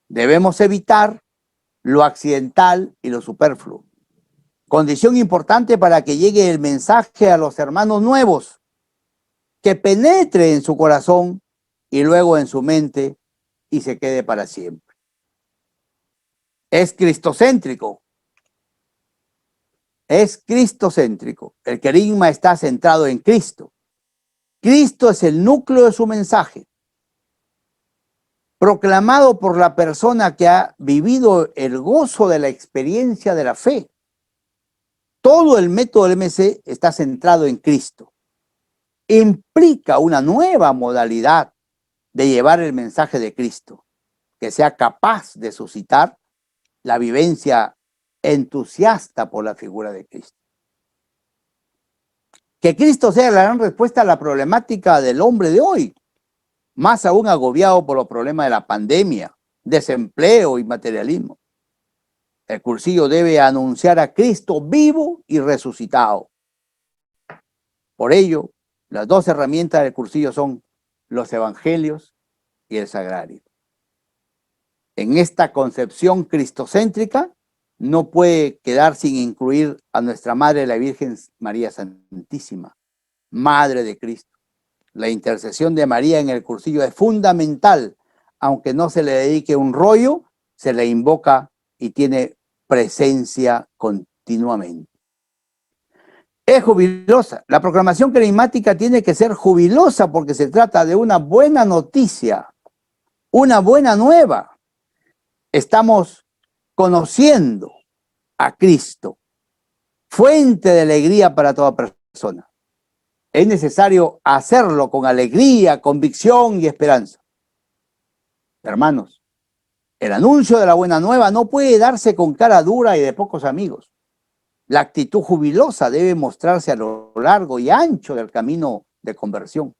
debemos evitar lo accidental y lo superfluo. Condición importante para que llegue el mensaje a los hermanos nuevos, que penetre en su corazón y luego en su mente y se quede para siempre. Es cristocéntrico. Es cristocéntrico. El querigma está centrado en Cristo. Cristo es el núcleo de su mensaje, proclamado por la persona que ha vivido el gozo de la experiencia de la fe. Todo el método del MC está centrado en Cristo. Implica una nueva modalidad de llevar el mensaje de Cristo, que sea capaz de suscitar la vivencia entusiasta por la figura de Cristo. Que Cristo sea la gran respuesta a la problemática del hombre de hoy, más aún agobiado por los problemas de la pandemia, desempleo y materialismo. El cursillo debe anunciar a Cristo vivo y resucitado. Por ello, las 2 herramientas del cursillo son los evangelios y el sagrario. En esta concepción cristocéntrica no puede quedar sin incluir a nuestra Madre, la Virgen María Santísima, Madre de Cristo. La intercesión de María en el cursillo es fundamental, aunque no se le dedique un rollo, se le invoca y tiene presencia continuamente. Es jubilosa. La proclamación querigmática tiene que ser jubilosa porque se trata de una buena noticia, una buena nueva. Estamos conociendo a Cristo, fuente de alegría para toda persona. Es necesario hacerlo con alegría, convicción y esperanza. Hermanos, el anuncio de la buena nueva no puede darse con cara dura y de pocos amigos. La actitud jubilosa debe mostrarse a lo largo y ancho del camino de conversión.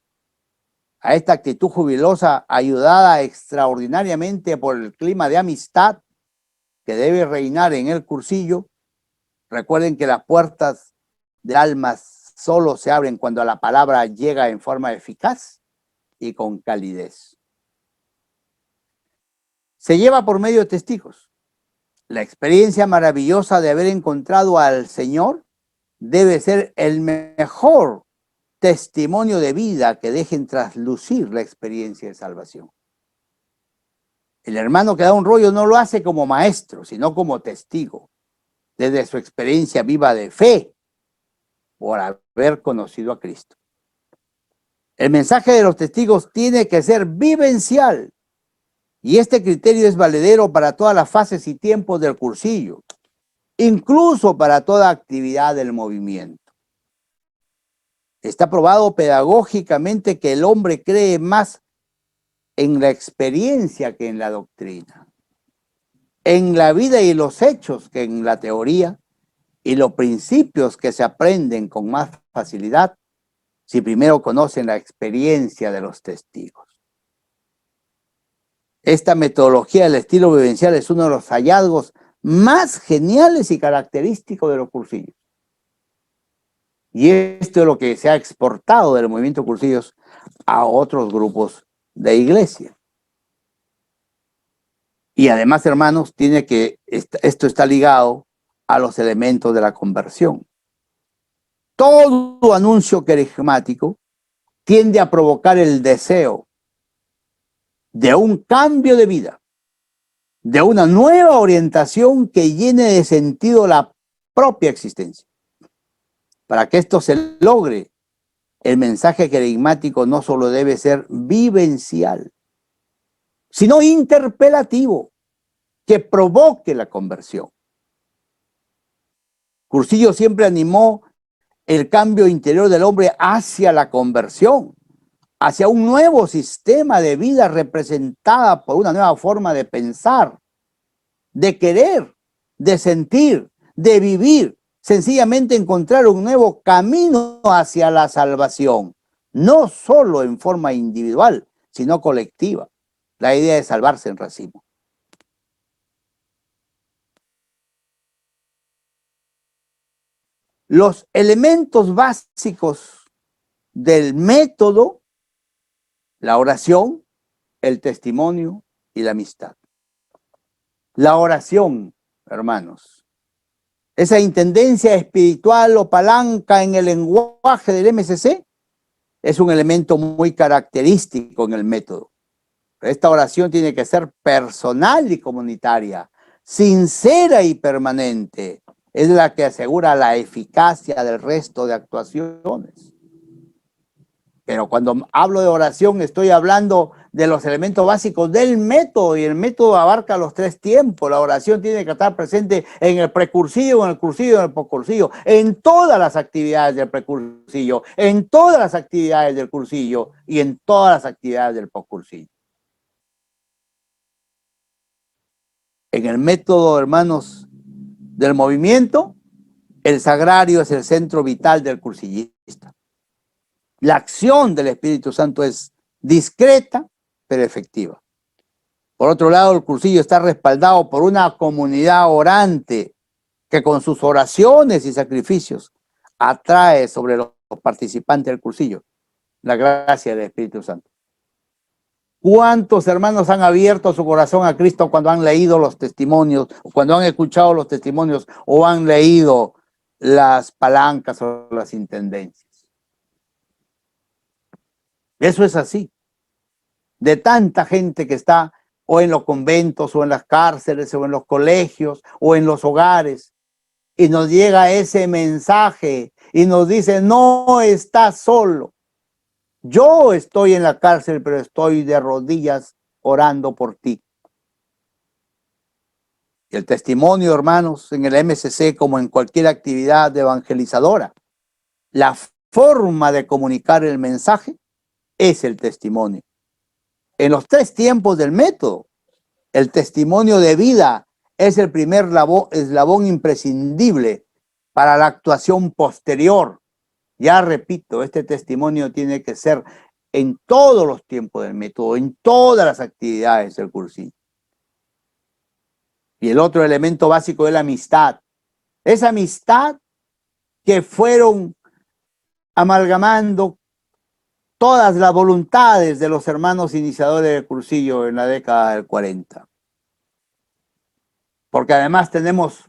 A esta actitud jubilosa, ayudada extraordinariamente por el clima de amistad que debe reinar en el cursillo, recuerden que las puertas de almas solo se abren cuando la palabra llega en forma eficaz y con calidez. Se lleva por medio de testigos. La experiencia maravillosa de haber encontrado al Señor debe ser el mejor testimonio de vida que dejen traslucir la experiencia de salvación. El hermano que da un rollo no lo hace como maestro, sino como testigo. desde su experiencia viva de fe por haber conocido a Cristo. El mensaje de los testigos tiene que ser vivencial y este criterio es valedero para todas las fases y tiempos del cursillo, incluso para toda actividad del movimiento. Está probado pedagógicamente que el hombre cree más en la experiencia que en la doctrina, en la vida y los hechos que en la teoría, y los principios que se aprenden con más facilidad si primero conocen la experiencia de los testigos. Esta metodología del estilo vivencial es uno de los hallazgos más geniales y característicos de los cursillos. Y esto es lo que se ha exportado del movimiento cursillos a otros grupos de iglesia. Y además, hermanos, esto está ligado a los elementos de la conversión. Todo anuncio carismático tiende a provocar el deseo de un cambio de vida, de una nueva orientación que llene de sentido la propia existencia. Para que esto se logre, el mensaje carismático no solo debe ser vivencial, sino interpelativo, que provoque la conversión. Cursillo siempre animó el cambio interior del hombre hacia la conversión, hacia un nuevo sistema de vida representada por una nueva forma de pensar, de querer, de sentir, de vivir, sencillamente encontrar un nuevo camino hacia la salvación, no solo en forma individual, sino colectiva. La idea de salvarse en racimo. Los elementos básicos del método: la oración, el testimonio y la amistad. La oración, hermanos, esa intendencia espiritual o palanca en el lenguaje del MCC, es un elemento muy característico en el método. Esta oración tiene que ser personal y comunitaria, sincera y permanente. Es la que asegura la eficacia del resto de actuaciones. Pero cuando hablo de oración estoy hablando de los elementos básicos del método, y el método abarca los tres tiempos. La oración tiene que estar presente en el precursillo, en el cursillo y en el poscursillo, en todas las actividades del precursillo, en todas las actividades del cursillo y en todas las actividades del poscursillo. En el método, hermanos, del movimiento, el sagrario es el centro vital del cursillista. La acción del Espíritu Santo es discreta, pero efectiva. Por otro lado, el cursillo está respaldado por una comunidad orante que con sus oraciones y sacrificios atrae sobre los participantes del cursillo la gracia del Espíritu Santo. ¿Cuántos hermanos han abierto su corazón a Cristo cuando han leído los testimonios, cuando han escuchado los testimonios o han leído las palancas o las intendencias? Eso es así. De tanta gente que está o en los conventos o en las cárceles o en los colegios o en los hogares, y nos llega ese mensaje y nos dice: no estás solo. Yo estoy en la cárcel, pero estoy de rodillas orando por ti. Y el testimonio, hermanos, en el MCC, como en cualquier actividad evangelizadora, la forma de comunicar el mensaje es el testimonio. En los tres tiempos del método, el testimonio de vida es el primer eslabón imprescindible para la actuación posterior. Ya repito, este testimonio tiene que ser en todos los tiempos del método, en todas las actividades del cursillo. Y el otro elemento básico es la amistad. Esa amistad que fueron amalgamando todas las voluntades de los hermanos iniciadores del cursillo en la década del 40. Porque además tenemos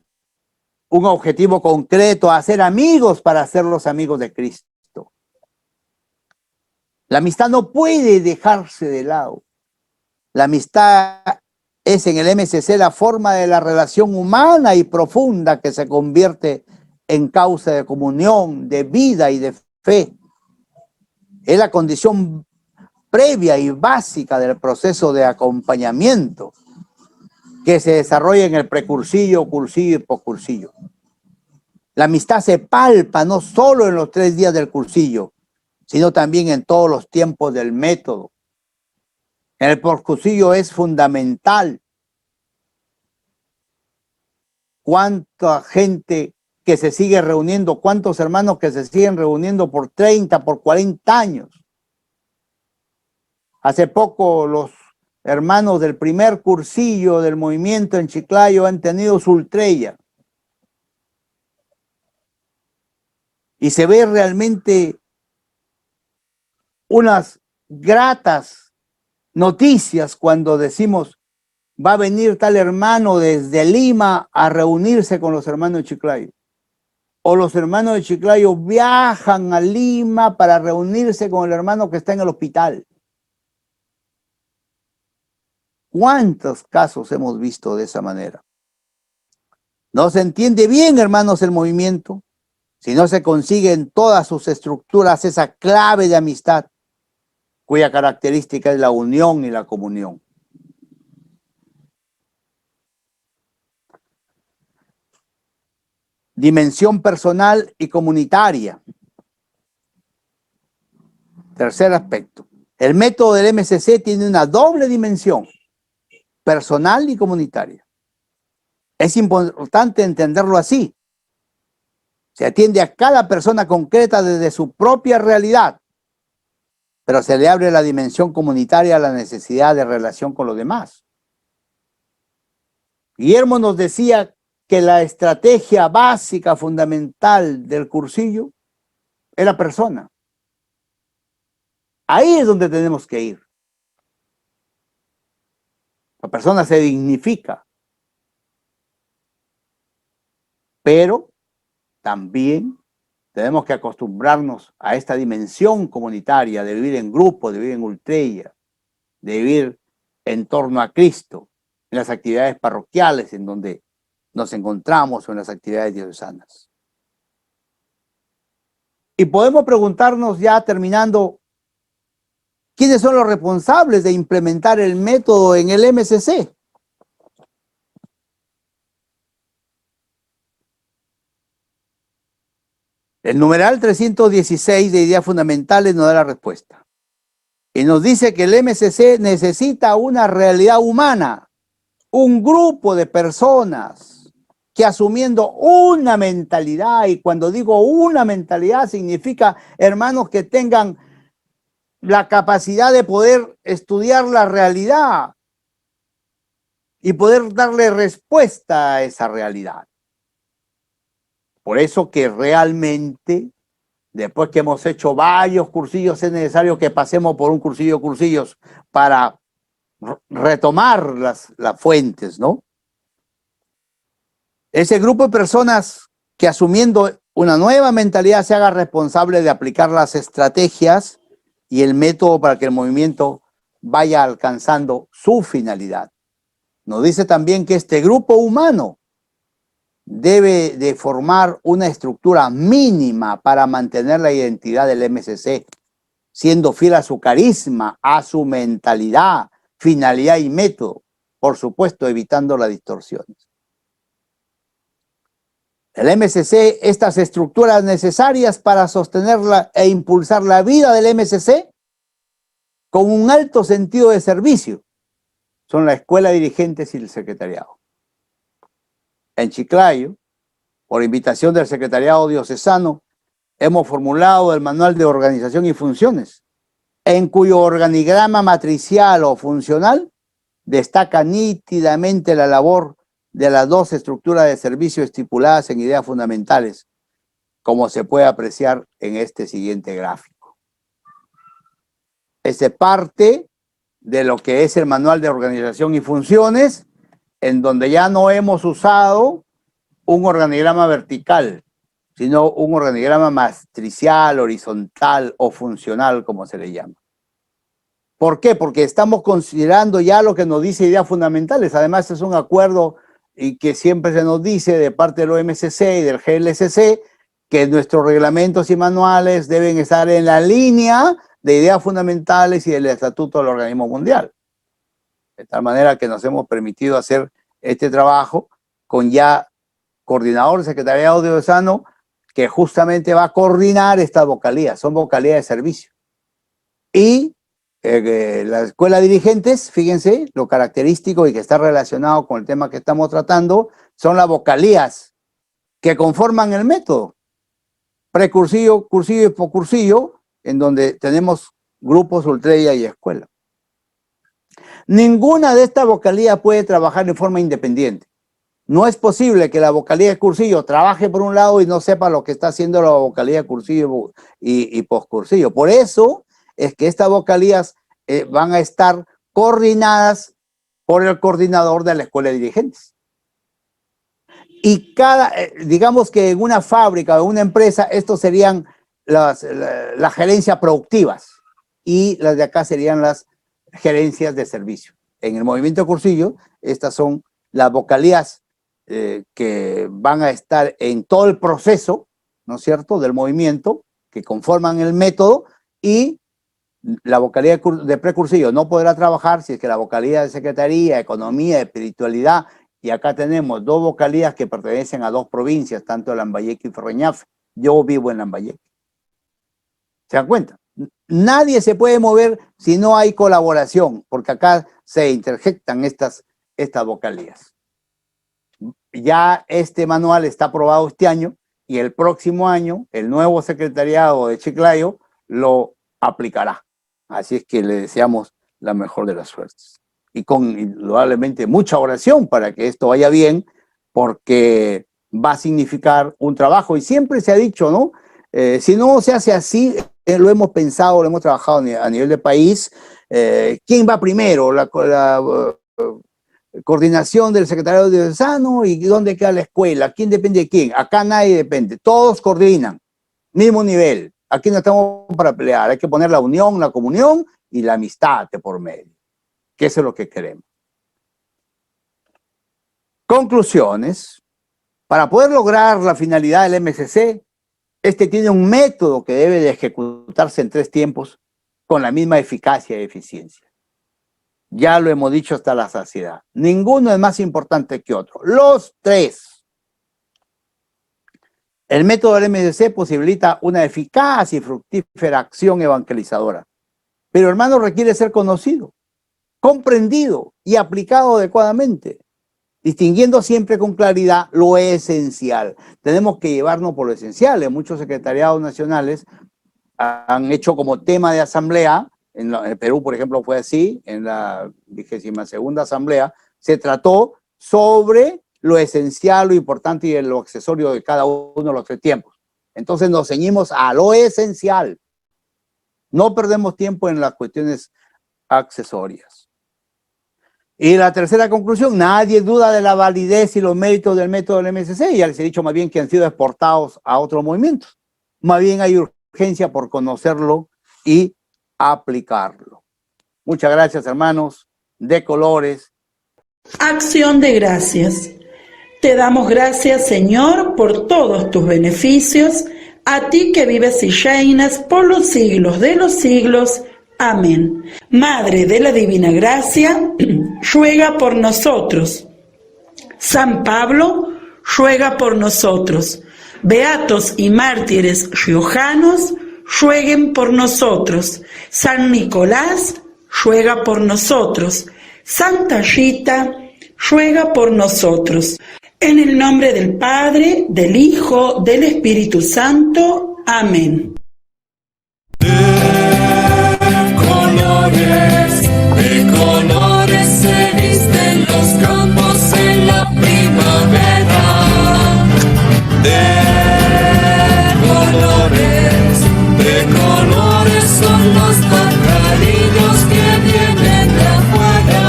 un objetivo concreto: hacer amigos para hacerlos amigos de Cristo. La amistad no puede dejarse de lado. La amistad es en el MSC la forma de la relación humana y profunda que se convierte en causa de comunión, de vida y de fe. Es la condición previa y básica del proceso de acompañamiento que se desarrolla en el precursillo, cursillo y poscursillo. La amistad se palpa no solo en los 3 días del cursillo, sino también en todos los tiempos del método. En el poscursillo es fundamental cuánta gente que se sigue reuniendo, cuántos hermanos que se siguen reuniendo por 30, por 40 años. Hace poco los hermanos del primer cursillo del movimiento en Chiclayo han tenido su ultrella. Y se ve realmente unas gratas noticias cuando decimos, va a venir tal hermano desde Lima a reunirse con los hermanos de Chiclayo. O los hermanos de Chiclayo viajan a Lima para reunirse con el hermano que está en el hospital. ¿Cuántos casos hemos visto de esa manera? No se entiende bien, hermanos, el movimiento si no se consigue en todas sus estructuras esa clave de amistad, cuya característica es la unión y la comunión. Dimensión personal y comunitaria. Tercer aspecto. El método del MSC tiene una doble dimensión, personal y comunitaria. Es importante entenderlo así. Se atiende a cada persona concreta desde su propia realidad, pero se le abre la dimensión comunitaria a la necesidad de relación con los demás. Guillermo nos decía que la estrategia básica, fundamental del cursillo es la persona. Ahí es donde tenemos que ir. La persona se dignifica, pero también tenemos que acostumbrarnos a esta dimensión comunitaria de vivir en grupo, de vivir en ultrella, de vivir en torno a Cristo, en las actividades parroquiales en donde nos encontramos o en las actividades diocesanas. Y podemos preguntarnos ya terminando, ¿quiénes son los responsables de implementar el método en el MSC? El numeral 316 de ideas fundamentales nos da la respuesta. Y nos dice que el MSC necesita una realidad humana, un grupo de personas que asumiendo una mentalidad, y cuando digo una mentalidad significa, hermanos, que tengan la capacidad de poder estudiar la realidad y poder darle respuesta a esa realidad. Por eso que realmente, después que hemos hecho varios cursillos, es necesario que pasemos por un cursillos para retomar las fuentes, ¿no? Ese grupo de personas que asumiendo una nueva mentalidad se haga responsable de aplicar las estrategias y el método para que el movimiento vaya alcanzando su finalidad. Nos dice también que este grupo humano debe de formar una estructura mínima para mantener la identidad del MSC, siendo fiel a su carisma, a su mentalidad, finalidad y método, por supuesto, evitando las distorsiones. El MSC, estas estructuras necesarias para sostenerla e impulsar la vida del MSC con un alto sentido de servicio, son la escuela de dirigentes y el secretariado. En Chiclayo, por invitación del secretariado diocesano, hemos formulado el manual de organización y funciones, en cuyo organigrama matricial o funcional destaca nítidamente la labor de las dos estructuras de servicio estipuladas en ideas fundamentales, como se puede apreciar en este siguiente gráfico. Este parte de lo que es el manual de organización y funciones, en donde ya no hemos usado un organigrama vertical, sino un organigrama matricial, horizontal o funcional, como se le llama. ¿Por qué? Porque estamos considerando ya lo que nos dice ideas fundamentales. Además, es un acuerdo y que siempre se nos dice de parte del OMCC y del GLCC que nuestros reglamentos y manuales deben estar en la línea de ideas fundamentales y del Estatuto del Organismo Mundial. De tal manera que nos hemos permitido hacer este trabajo con ya coordinador del Secretariado Diocesano que justamente va a coordinar estas vocalías. Son vocalías de servicio. Y la escuela de dirigentes, fíjense, lo característico y que está relacionado con el tema que estamos tratando, son las vocalías que conforman el método. Precursillo, cursillo y poscursillo, en donde tenemos grupos ultreya y escuela. Ninguna de estas vocalías puede trabajar en forma independiente. No es posible que la vocalía de cursillo trabaje por un lado y no sepa lo que está haciendo la vocalía de cursillo y poscursillo. Por eso es que estas vocalías van a estar coordinadas por el coordinador de la escuela de dirigentes. Y digamos que en una fábrica o una empresa, estos serían las gerencias productivas y las de acá serían las gerencias de servicio. En el movimiento de cursillo, estas son las vocalías que van a estar en todo el proceso, ¿no es cierto?, del movimiento, que conforman el método, y la vocalía de precursillo no podrá trabajar si es que la vocalía de secretaría, economía, espiritualidad, y acá tenemos dos vocalías que pertenecen a dos provincias, tanto Lambayeque y Ferreñafe. Yo vivo en Lambayeque. ¿Se dan cuenta? Nadie se puede mover si no hay colaboración, porque acá se interjectan estas vocalías. Ya este manual está aprobado este año y el próximo año el nuevo secretariado de Chiclayo lo aplicará. Así es que le deseamos la mejor de las suertes. Y con indudablemente mucha oración para que esto vaya bien, porque va a significar un trabajo. Y siempre se ha dicho, ¿no? Si no se hace así, lo hemos pensado, lo hemos trabajado a nivel de país, ¿quién va primero? La coordinación del secretario diocesano y dónde queda la escuela, ¿quién depende de quién? Acá nadie depende, todos coordinan, mismo nivel. Aquí no estamos para pelear, hay que poner la unión, la comunión y la amistad de por medio, que eso es lo que queremos. Conclusiones. Para poder lograr la finalidad del MCC, este tiene un método que debe de ejecutarse en 3 tiempos con la misma eficacia y eficiencia. Ya lo hemos dicho hasta la saciedad. Ninguno es más importante que otro. Los 3. El método del MCC posibilita una eficaz y fructífera acción evangelizadora. Pero, hermano, requiere ser conocido, comprendido y aplicado adecuadamente, distinguiendo siempre con claridad lo esencial. Tenemos que llevarnos por lo esencial. En muchos secretariados nacionales han hecho como tema de asamblea, en el Perú, por ejemplo, fue así, en la 22ª asamblea, se trató sobre lo esencial, lo importante y lo accesorio de cada uno de los 3 tiempos. Entonces nos ceñimos a lo esencial. No perdemos tiempo en las cuestiones accesorias. Y la tercera conclusión, nadie duda de la validez y los méritos del método del MCC. Ya les he dicho más bien que han sido exportados a otros movimientos. Más bien hay urgencia por conocerlo y aplicarlo. Muchas gracias, hermanos, de colores. Acción de gracias. Te damos gracias, Señor, por todos tus beneficios, a ti que vives y reinas por los siglos de los siglos. Amén. Madre de la Divina Gracia, ruega por nosotros. San Pablo, ruega por nosotros. Beatos y mártires riojanos, rueguen por nosotros. San Nicolás, ruega por nosotros. Santa Rita, ruega por nosotros. En el nombre del Padre, del Hijo, del Espíritu Santo. Amén. De colores se visten los campos en la primavera. De colores son los pajarillos que vienen de afuera.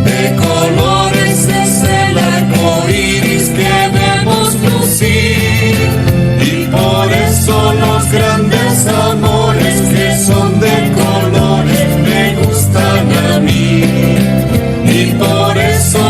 De colores es el arco iris que colores son